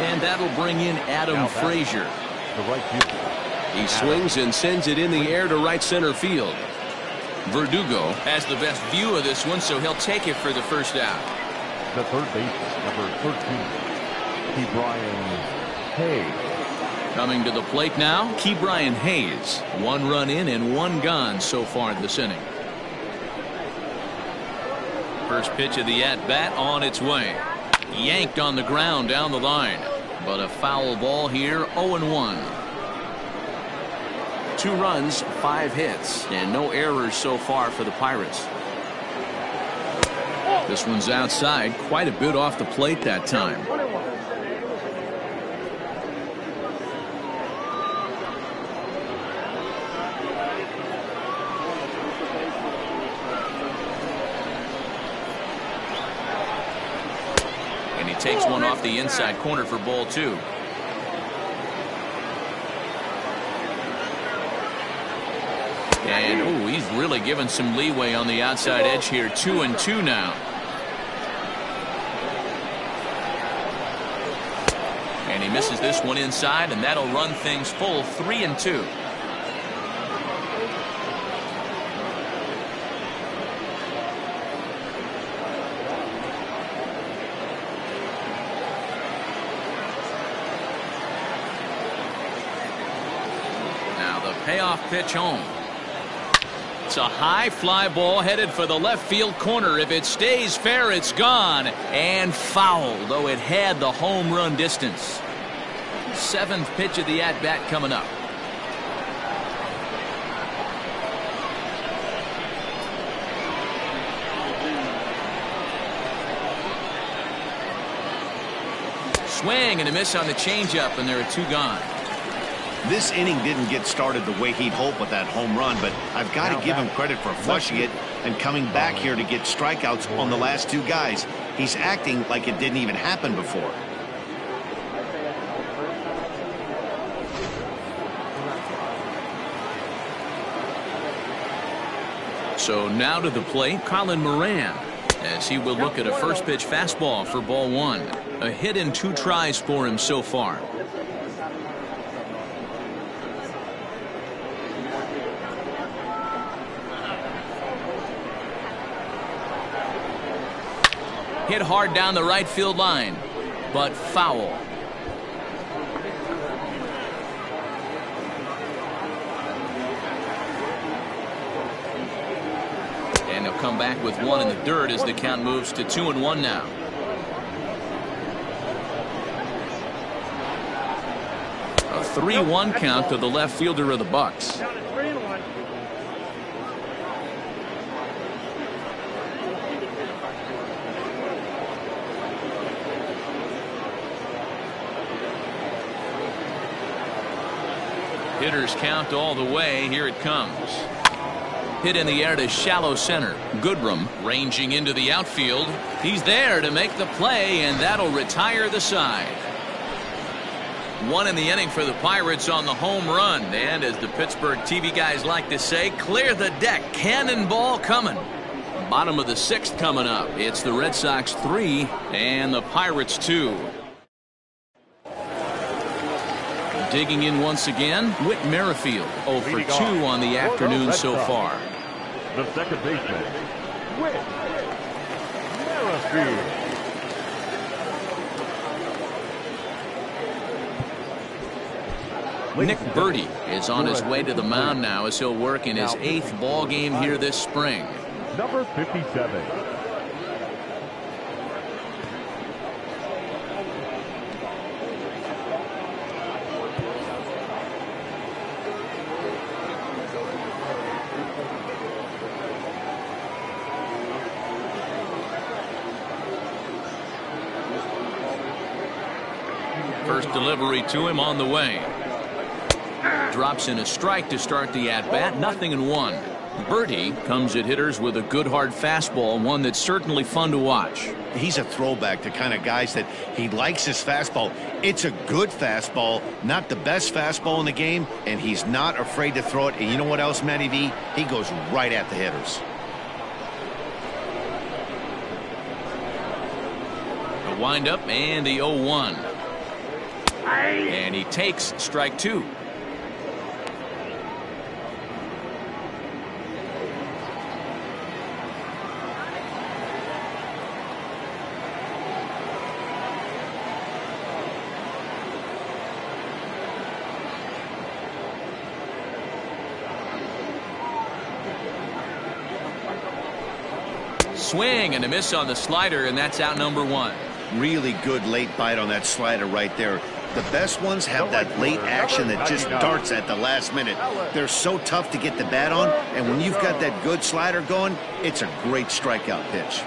And that'll bring in Adam Frazier. The right fielder. He swings and sends it in the air to right center field. Verdugo has the best view of this one, so he'll take it for the first out. The third baseman, number 13, Ke'Bryan Hayes. Coming to the plate now, Ke'Bryan Hayes. 1 run in and 1 gone so far this inning. First pitch of the at-bat on its way. Yanked on the ground down the line. But a foul ball here, 0-1. 2 runs, 5 hits, and no errors so far for the Pirates. This one's outside, quite a bit off the plate that time. And he takes one off the inside corner for ball 2. And oh, he's really given some leeway on the outside edge here. 2-2 now. And he misses this one inside, and that'll run things full. 3-2. Now the payoff pitch home. It's a high fly ball headed for the left field corner. If it stays fair, it's gone and foul, though it had the home run distance. 7th pitch of the at-bat coming up. Swing and a miss on the changeup, and there are 2 gone. This inning didn't get started the way he'd hoped with that home run, but I've got to give him credit for flushing it and coming back here to get strikeouts on the last 2 guys. He's acting like it didn't even happen before. So now to the plate, Colin Moran, as he will look at a first pitch fastball for ball 1. A hit in 2 tries for him so far. Hit hard down the right field line, but foul. And they'll come back with 1 in the dirt as the count moves to 2-1 now. A 3-1 count to the left fielder of the Bucks. Hitters count all the way. Here it comes. Hit in the air to shallow center. Goodrum ranging into the outfield. He's there to make the play, and that'll retire the side. 1 in the inning for the Pirates on the home run. And as the Pittsburgh TV guys like to say, clear the deck. Cannonball coming. Bottom of the 6th coming up. It's the Red Sox 3 and the Pirates 2. Digging in once again, Whit Merrifield. 0 for 2 on the afternoon so far. The second baseman, Whit Merrifield. Nick Birdie is on his way to the mound now as he'll work in his 8th ball game here this spring. Number 57. First delivery to him on the way. Drops in a strike to start the at-bat. 0-1. Birdie comes at hitters with a good hard fastball, one that's certainly fun to watch. He's a throwback to kind of guys that he likes his fastball. It's a good fastball, not the best fastball in the game, and he's not afraid to throw it. And you know what else, Matty V? He goes right at the hitters. A windup and the 0-1. And he takes strike 2. Swing and a miss on the slider, and that's out number 1. Really good late bite on that slider right there. The best ones have that late action that just darts at the last minute. They're so tough to get the bat on, and when you've got that good slider going, it's a great strikeout pitch.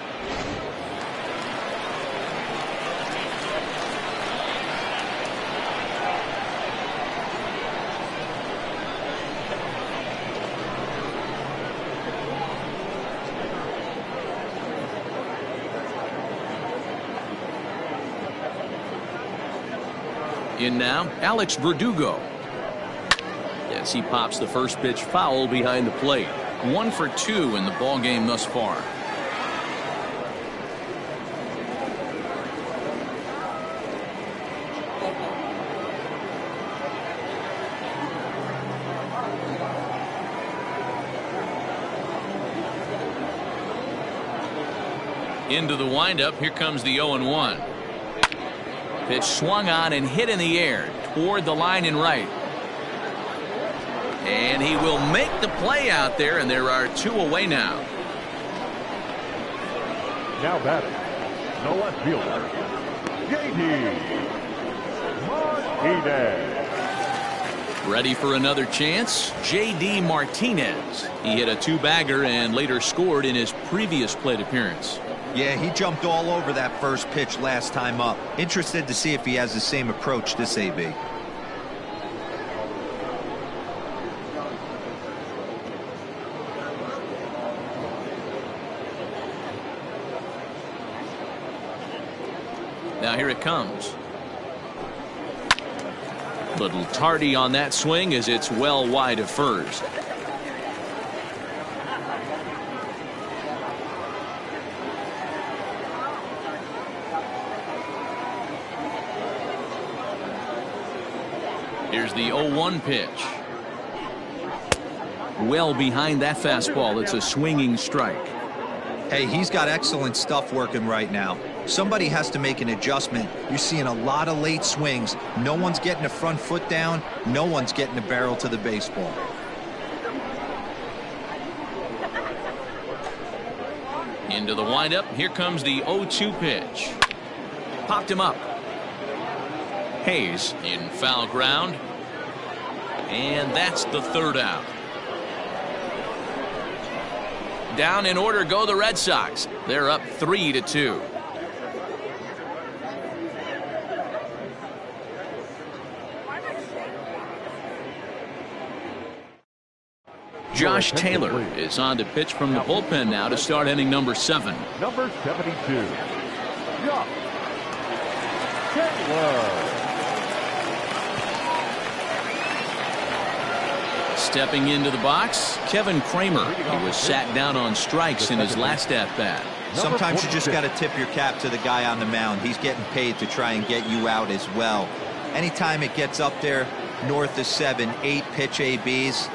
In now, Alex Verdugo. Yes, he pops the first pitch foul behind the plate. 1 for 2 in the ball game thus far. Into the windup, here comes the 0-1. Pitch swung on and hit in the air toward the line and right. And he will make the play out there, and there are 2 away now. Now batting, the left fielder, J.D. Martinez. Ready for another chance? J.D. Martinez. He hit a 2-bagger and later scored in his previous plate appearance. Yeah, he jumped all over that first pitch last time up. Interested to see if he has the same approach this AB. Now here it comes. Little tardy on that swing as it's well wide of first. Here's the 0-1 pitch. Well behind that fastball. It's a swinging strike. Hey, he's got excellent stuff working right now. Somebody has to make an adjustment. You're seeing a lot of late swings. No one's getting the front foot down. No one's getting the barrel to the baseball. Into the windup. Here comes the 0-2 pitch. Popped him up. Hayes in foul ground. And that's the 3rd out. Down in order go the Red Sox. They're up 3-2. Josh Taylor is on to pitch from the bullpen now to start inning number 7. Number 72, Josh Taylor. Stepping into the box, Kevin Kramer. He was sat down on strikes in his last at-bat. Sometimes you just got to tip your cap to the guy on the mound. He's getting paid to try and get you out as well. Anytime it gets up there north of 7, 8 pitch ABs,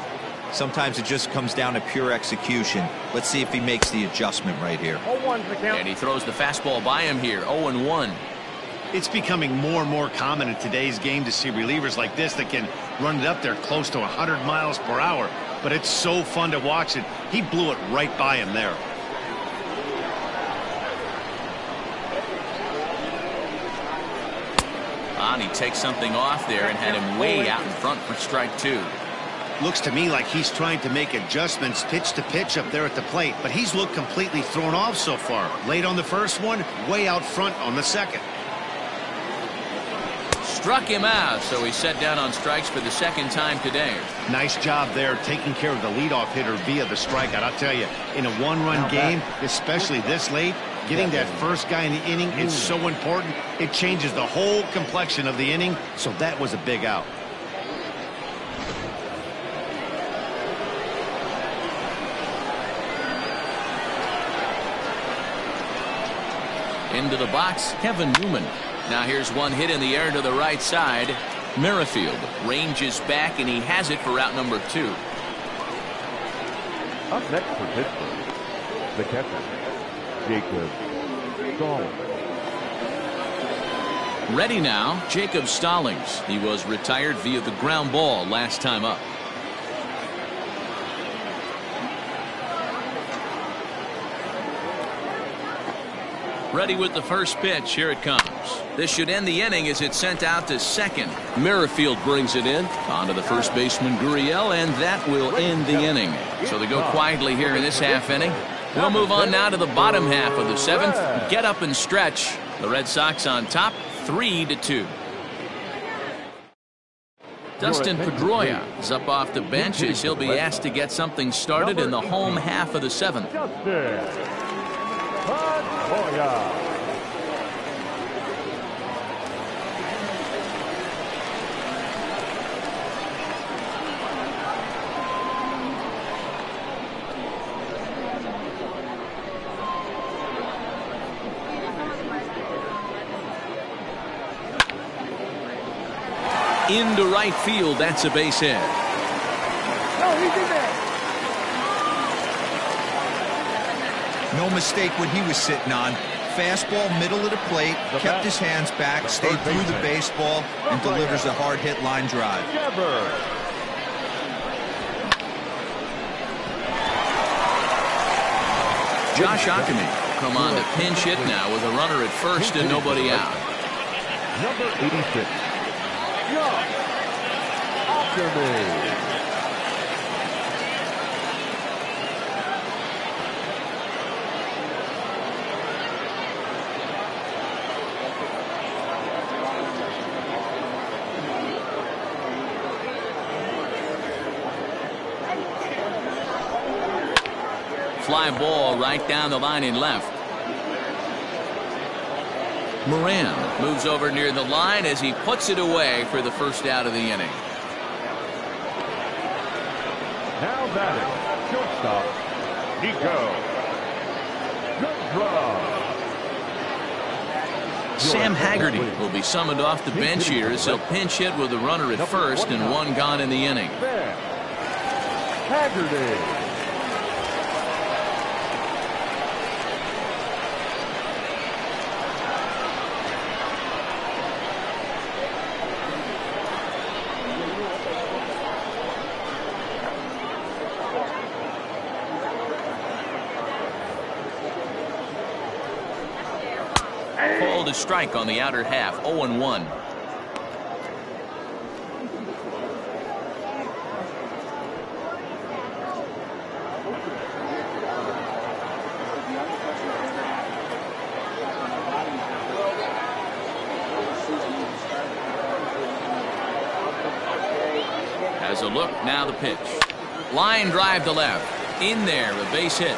sometimes it just comes down to pure execution. Let's see if he makes the adjustment right here. And he throws the fastball by him here, 0-1. It's becoming more and more common in today's game to see relievers like this that can run it up there close to 100 miles per hour. But it's so fun to watch it. He blew it right by him there. And he takes something off there and had him way out in front for strike 2. Looks to me like he's trying to make adjustments pitch to pitch up there at the plate, but he's looked completely thrown off so far. Late on the first one, way out front on the second. Struck him out, so he's set down on strikes for the 2nd time today. Nice job there taking care of the leadoff hitter via the strikeout. I'll tell you, in a one-run game, especially this late, getting that first guy in the inning is so important. It changes the whole complexion of the inning, so that was a big out. Into the box, Kevin Newman. Now here's one hit in the air to the right side. Merrifield ranges back, and he has it for out number 2. Up next for Pittsburgh, the catcher, Jacob Stallings. Ready now, Jacob Stallings. He was retired via the ground ball last time up. Ready with the first pitch. Here it comes. This should end the inning as it's sent out to second. Merrifield brings it in. On to the first baseman, Gurriel, and that will end the inning. So they go quietly here in this half inning. We'll move on now to the bottom half of the seventh. Get up and stretch. The Red Sox on top, 3-2. Dustin Pedroia is up off the bench as he'll be asked to get something started in the home half of the seventh. Into right field, that's a base hit. No mistake what he was sitting on. Fastball, middle of the plate, kept his hands back, stayed through the baseball, and delivers a hard hit line drive. Josh Ockamy will come on to pinch hit now with a runner at first and nobody out. Number 86. Josh Ockamy. Fly ball right down the line in left. Moran moves over near the line as he puts it away for the first out of the inning. Now batting, shortstop, Nico. Good draw. Sam Haggerty will be summoned off the bench here as he'll pinch hit with a runner at first and one gone in the inning. Haggerty. Called a strike on the outer half, 0-1. Has a look, now the pitch. Line drive to left. In there, a base hit.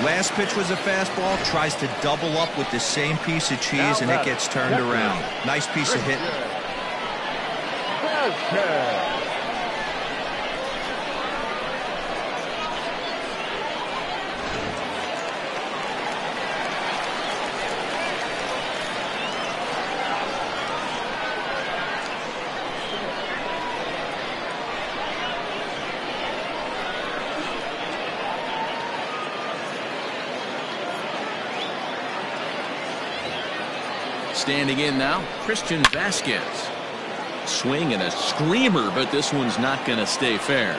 Last pitch was a fastball, tries to double up with the same piece of cheese, and it gets turned around. Nice piece of hitting. Standing in now, Christian Vasquez. Swing and a screamer, but this one's not going to stay fair.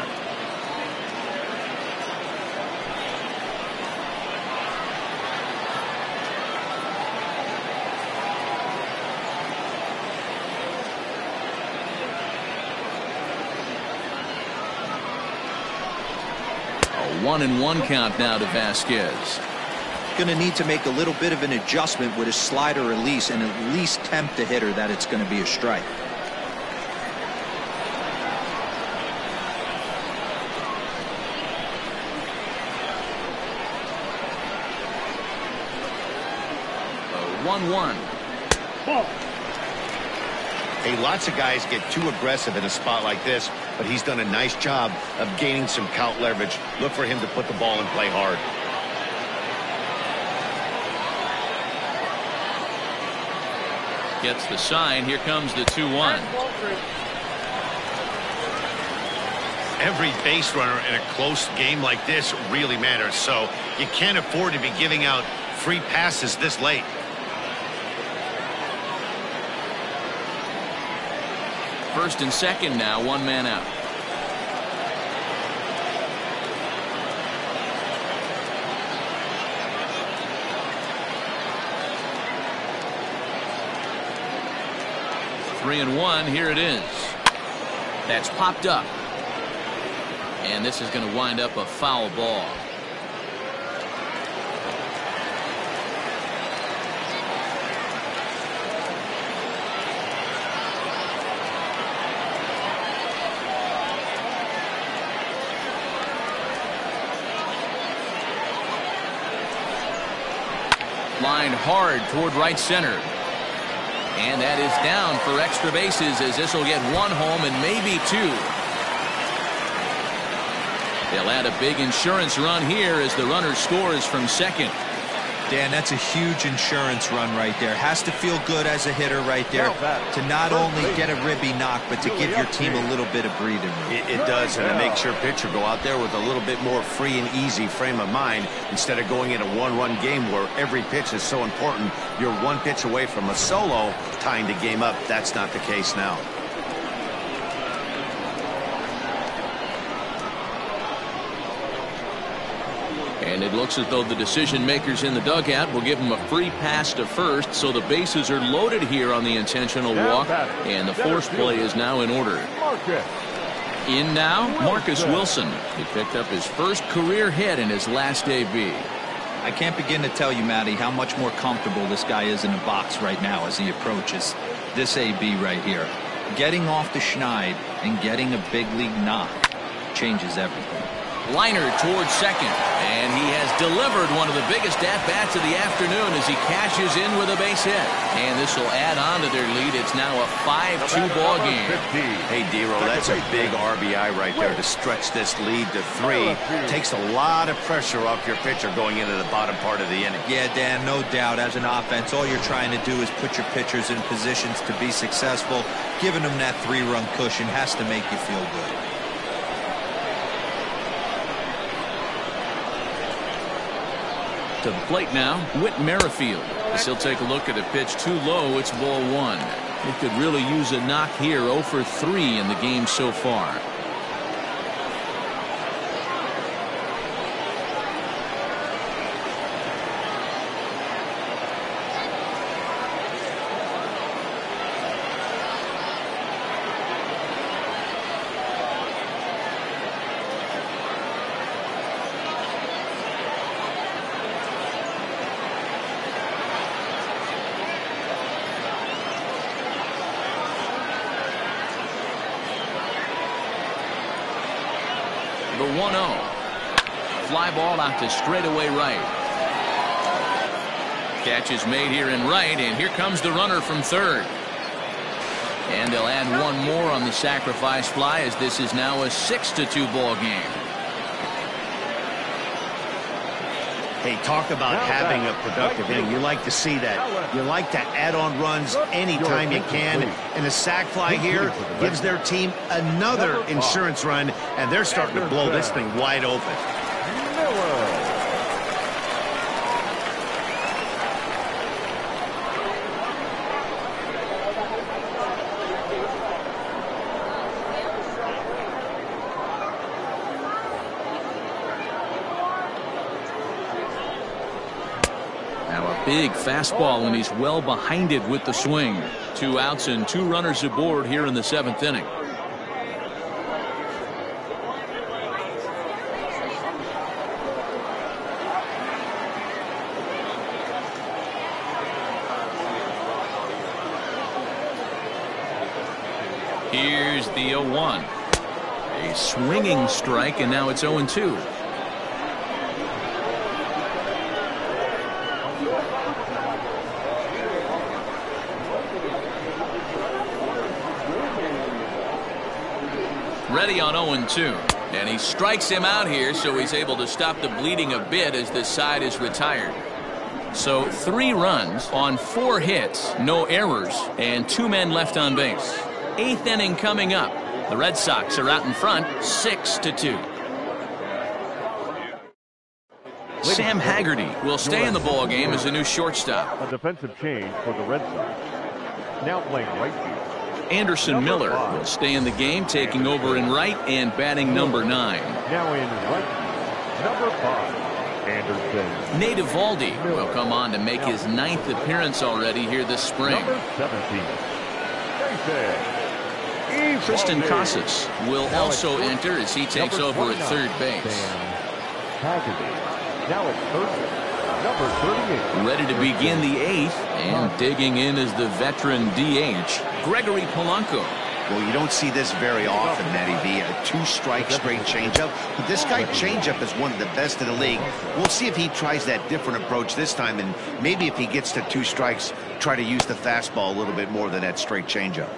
A 1-1 count now to Vasquez. Going to need to make a little bit of an adjustment with his slider release and at least tempt the hitter that it's going to be a strike. A 1-1. Hey, lots of guys get too aggressive in a spot like this, but he's done a nice job of gaining some count leverage. Look for him to put the ball in play hard. Gets the sign. Here comes the 2-1. Every base runner in a close game like this really matters, so you can't afford to be giving out free passes this late. First and second now, one man out. 3-1. Here it is. That's popped up. And this is going to wind up a foul ball. Line hard toward right center. And that is down for extra bases, as this will get one home and maybe two. They'll add a big insurance run here as the runner scores from second. Dan, that's a huge insurance run right there. Has to feel good as a hitter right there to not only get a ribby knock, but to give your team a little bit of breathing room. It does, and it makes your pitcher go out there with a little bit more free and easy frame of mind instead of going in a one-run game where every pitch is so important. You're one pitch away from a solo, tying the game up. That's not the case now. And it looks as though the decision makers in the dugout will give him a free pass to first, so the bases are loaded here on the intentional walk, and the force play is now in order. In now, Marcus Wilson. He picked up his first career hit in his last AB. I can't begin to tell you, Matty, how much more comfortable this guy is in the box right now as he approaches this AB right here. Getting off the schneid and getting a big league knock changes everything. Liner towards second, and he has delivered one of the biggest at-bats of the afternoon as he cashes in with a base hit. And this will add on to their lead. It's now a 5-2 ball game. Hey, Dero, that's a big RBI right there to stretch this lead to 3. Takes a lot of pressure off your pitcher going into the bottom part of the inning. Yeah, Dan, no doubt. As an offense, all you're trying to do is put your pitchers in positions to be successful. Giving them that 3-run cushion has to make you feel good. To the plate now, Whit Merrifield. As he'll take a look at a pitch too low, it's ball 1. He could really use a knock here. 0 for 3 in the game so far. The 1-0. Fly ball out to straightaway right. Catch is made here in right, and here comes the runner from third. And they'll add one more on the sacrifice fly, as this is now a 6-2 ball game. Hey, talk about having a productive inning. You like to see that. You like to add on runs anytime you can. And the sac fly here gives their team another insurance run, and they're starting to blow this thing wide open. Big fastball, and he's well behind it with the swing. 2 outs and 2 runners aboard here in the 7th inning. Here's the 0-1. A swinging strike, and now it's 0-2. Ready on 0-2, and he strikes him out here, so he's able to stop the bleeding a bit as this side is retired. So 3 runs on 4 hits, no errors, and 2 men left on base. 8th inning coming up. The Red Sox are out in front, 6-2. Sam Haggerty will stay in the ball game as a new shortstop. A defensive change for the Red Sox. Now playing right field. Anderson Miller will stay in the game, taking over in right and batting number 9. Now in right field, number 5, Anderson. Nate Eovaldi will come on to make his 9th appearance already here this spring. Number 17, Tristan Casas will also enter as he takes over at third base. Now it's number 38. Ready to begin the eighth, and digging in is the veteran DH, Gregory Polanco. Well, you don't see this very often, Matty V. A 2-strike straight changeup. But this guy changeup is one of the best in the league. We'll see if he tries that different approach this time, and maybe if he gets to 2 strikes, try to use the fastball a little bit more than that straight changeup.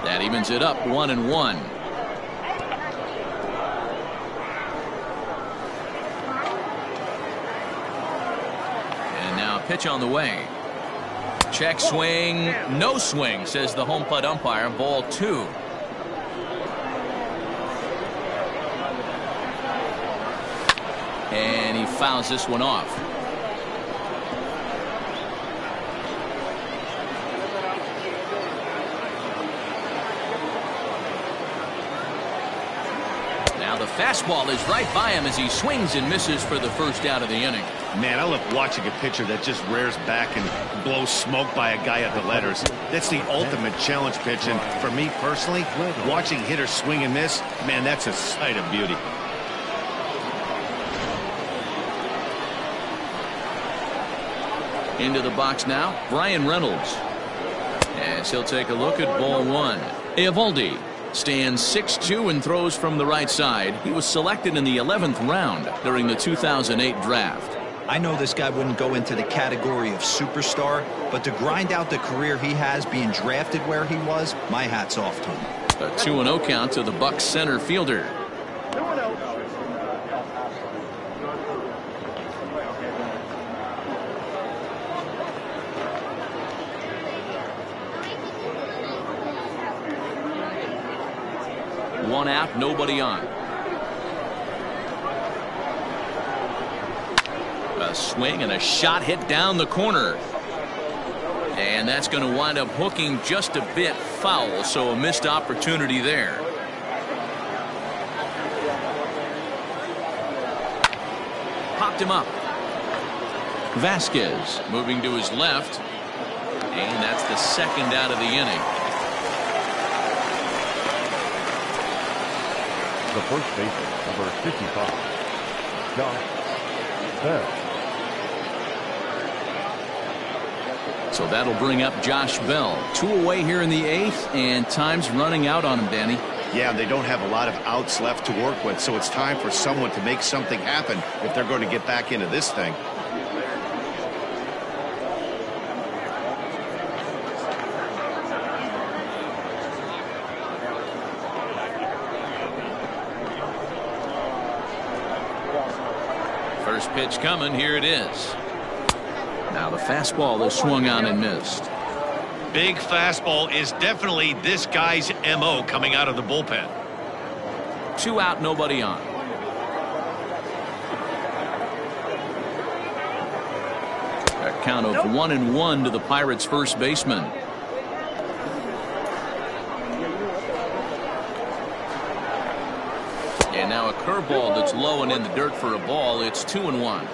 That evens it up 1-1. And now a pitch on the way. Check swing, no swing, says the home plate umpire. Ball 2. And he fouls this one off. The fastball is right by him as he swings and misses for the first out of the inning. Man, I love watching a pitcher that just rears back and blows smoke by a guy at the letters. That's the ultimate challenge pitch, and for me personally, watching hitters swing and miss, man, that's a sight of beauty. Into the box now, Brian Reynolds. As he'll take a look at ball 1. Eovaldi stands 6'2" and throws from the right side. He was selected in the 11th round during the 2008 draft. I know this guy wouldn't go into the category of superstar, but to grind out the career he has being drafted where he was, my hat's off to him. A 2-0 count to the Bucs center fielder. One out, nobody on. A swing and a shot hit down the corner. And that's going to wind up hooking just a bit foul, so a missed opportunity there. Popped him up. Vasquez moving to his left. And that's the second out of the inning. The first baseman, number 55, Josh Bell. So that'll bring up Josh Bell. 2 away here in the 8th, and time's running out on him, Danny. Yeah, they don't have a lot of outs left to work with, so it's time for someone to make something happen if they're going to get back into this thing. First pitch coming, here it is. Now the fastball is swung on and missed. Big fastball is definitely this guy's MO coming out of the bullpen. 2 out, nobody on. A count of 1-1 to the Pirates' first baseman. And now a curveball that's low and in the dirt for a ball. It's 2-1.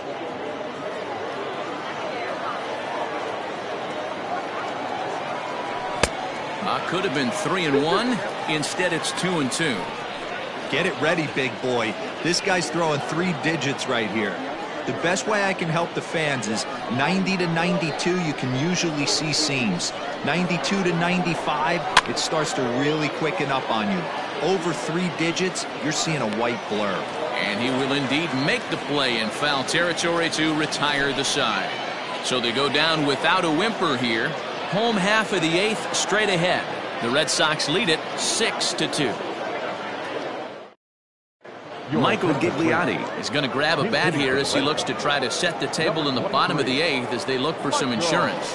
Could have been 3-1. Instead, it's 2-2. Get it ready, big boy. This guy's throwing 3 digits right here. The best way I can help the fans is 90 to 92, you can usually see seams. 92 to 95, it starts to really quicken up on you. Over 3 digits, you're seeing a white blur. And he will indeed make the play in foul territory to retire the side. So they go down without a whimper here. Home half of the 8th straight ahead. The Red Sox lead it 6-2. Michael Gigliotti is going to grab a bat here as he looks to try to set the table in the bottom of the 8th as they look for some insurance.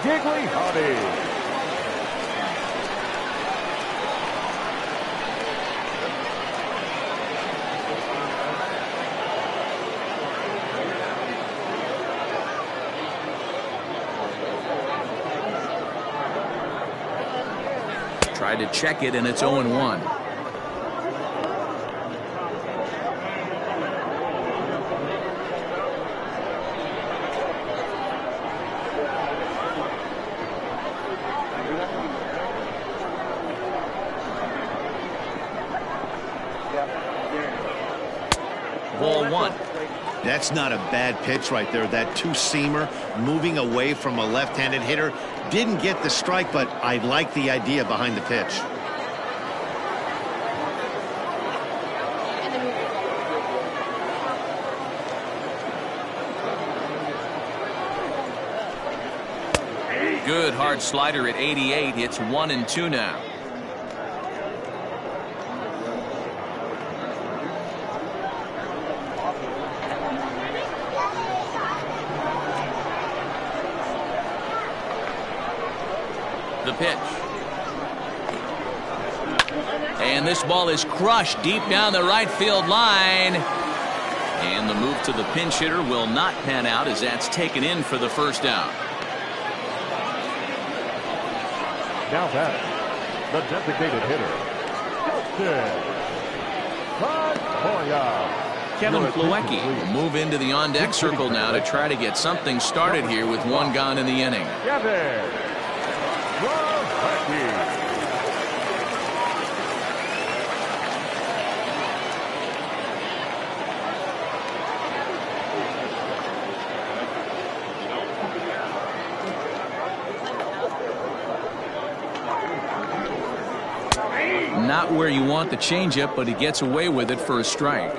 Gigliotti. Tried to check it, and it's 0-1. ball one. That's not a bad pitch right there. That two-seamer moving away from a left-handed hitter. Didn't get the strike, but I like the idea behind the pitch. Good hard slider at 88. It's 1-2 now. The pitch. And this ball is crushed deep down the right field line. And the move to the pinch hitter will not pan out as that's taken in for the first out. Now batting, the designated hitter, Kevin Plawecki will move into the on-deck circle now to try to get something started here with one gone in the inning. Kevin Plawecki. Not where you want the changeup, but he gets away with it for a strike.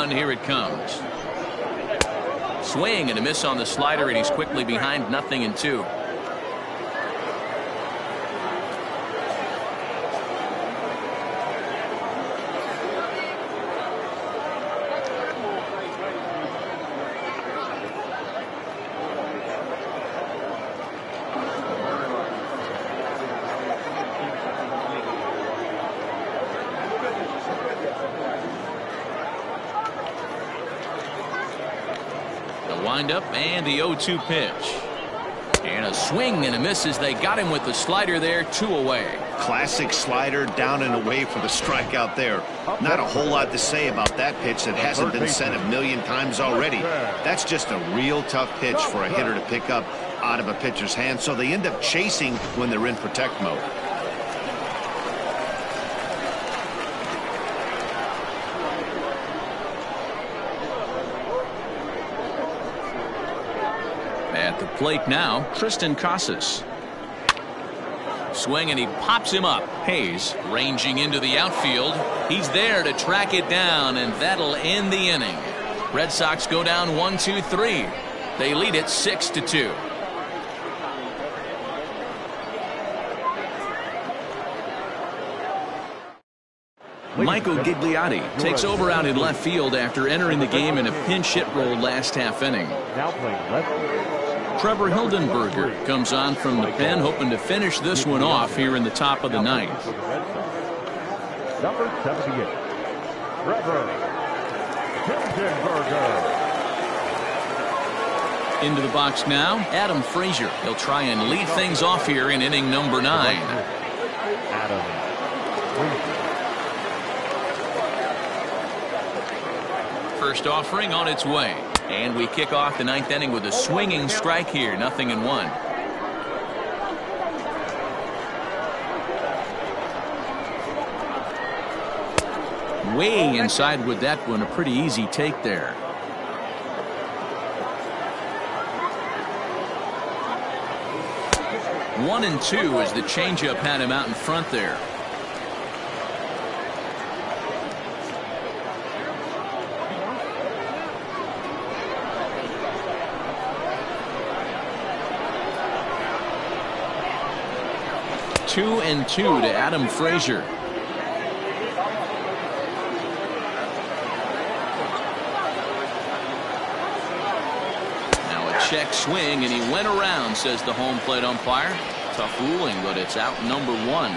Here it comes. Swing and a miss on the slider, and he's quickly behind 0-2. Up and the 0-2 pitch, and a swing and a miss as they got him with the slider there. 2 away. Classic slider down and away for the strikeout there. Not a whole lot to say about that pitch that hasn't been sent a million times already. That's just a real tough pitch for a hitter to pick up out of a pitcher's hand, so they end up chasing when they're in protect mode. At the plate now, Tristan Casas. Swing and he pops him up. Hayes ranging into the outfield. He's there to track it down, and that'll end the inning. Red Sox go down 1-2-3. They lead it 6-2. Michael Gigliotti takes over out in left field after entering the game in a pinch hit role last half inning. Now playing left. Trevor Hildenberger comes on from the pen, hoping to finish this one off here in the top of the ninth. Number 78, Trevor Hildenberger. Into the box now, Adam Frazier. He'll try and lead things off here in inning number 9. Adam Frazier. First offering on its way. And we kick off the 9th inning with a swinging strike here. 0-1. Way inside with that one. A pretty easy take there. One and two as the changeup had him out in front there. Two and two to Adam Frazier. Now a check swing, and he went around, says the home plate umpire. Tough ruling, but it's out number 1.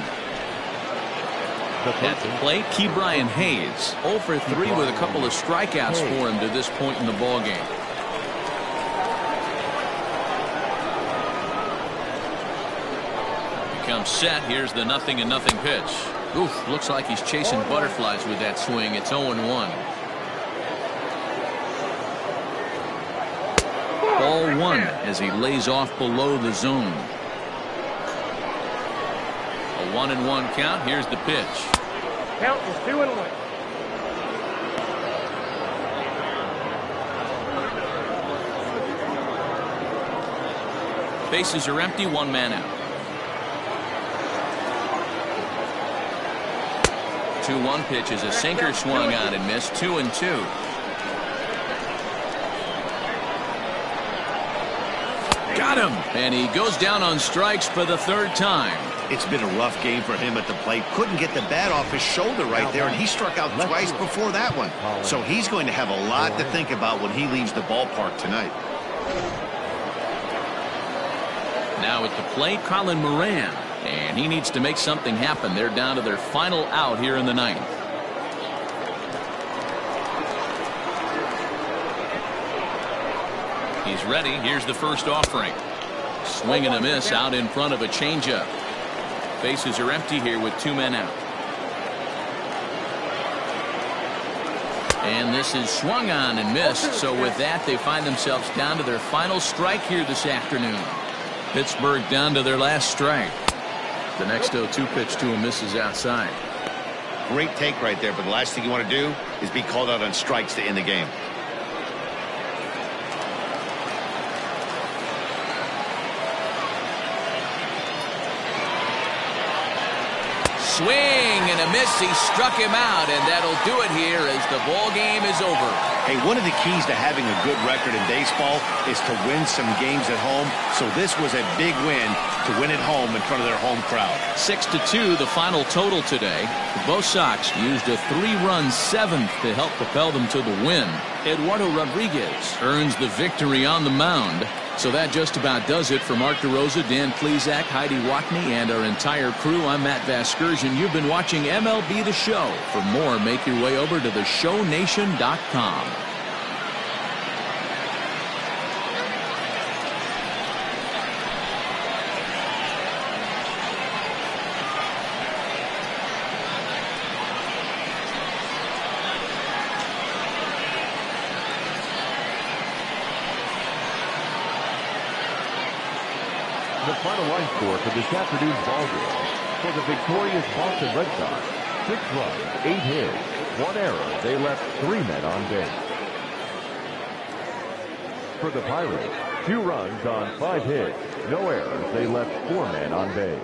At the plate, Ke'Bryan Hayes. 0 for 3 with a couple of strikeouts for him to this point in the ballgame. Comes set. Here's the 0-0 pitch. Oof, looks like he's chasing butterflies with that swing. It's 0-1. Ball 1 as he lays off below the zone. A 1-1 count. Here's the pitch. Count is 2-1. Bases are empty. 1 man out. 2-1 pitch is a sinker swung on and missed. 2-2. Got him, and he goes down on strikes for the 3rd time. It's been a rough game for him at the plate. Couldn't get the bat off his shoulder right there, and he struck out twice before that one. So he's going to have a lot to think about when he leaves the ballpark tonight. Now at the plate, Colin Moran. And he needs to make something happen. They're down to their final out here in the 9th. He's ready. Here's the first offering. Swing and a miss out in front of a changeup. Bases are empty here with 2 men out. And this is swung on and missed. So with that, they find themselves down to their final strike here this afternoon. Pittsburgh down to their last strike. The next 0-2 pitch to him misses outside. Great take right there, but the last thing you want to do is be called out on strikes to end the game. Swing and a miss. He struck him out, and that'll do it here as the ball game is over. Hey, one of the keys to having a good record in baseball is to win some games at home. So this was a big win to win at home in front of their home crowd. 6-2 the final total today. Both Sox used a 3-run 7th to help propel them to the win. Eduardo Rodriguez earns the victory on the mound. So that just about does it for Mark DeRosa, Dan Plesac, Heidi Watney, and our entire crew. I'm Matt Vasgersian. You've been watching MLB The Show. For more, make your way over to theshownation.com. The final line score for this afternoon's ballgame. For the victorious Boston Red Sox, 6 runs, 8 hits, 1 error. They left 3 men on base. For the Pirates, 2 runs on 5 hits, no errors. They left 4 men on base.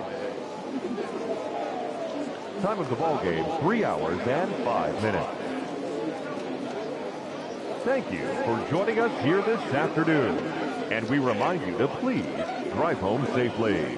Time of the ballgame, 3 hours and 5 minutes. Thank you for joining us here this afternoon. And we remind you to please drive home safely.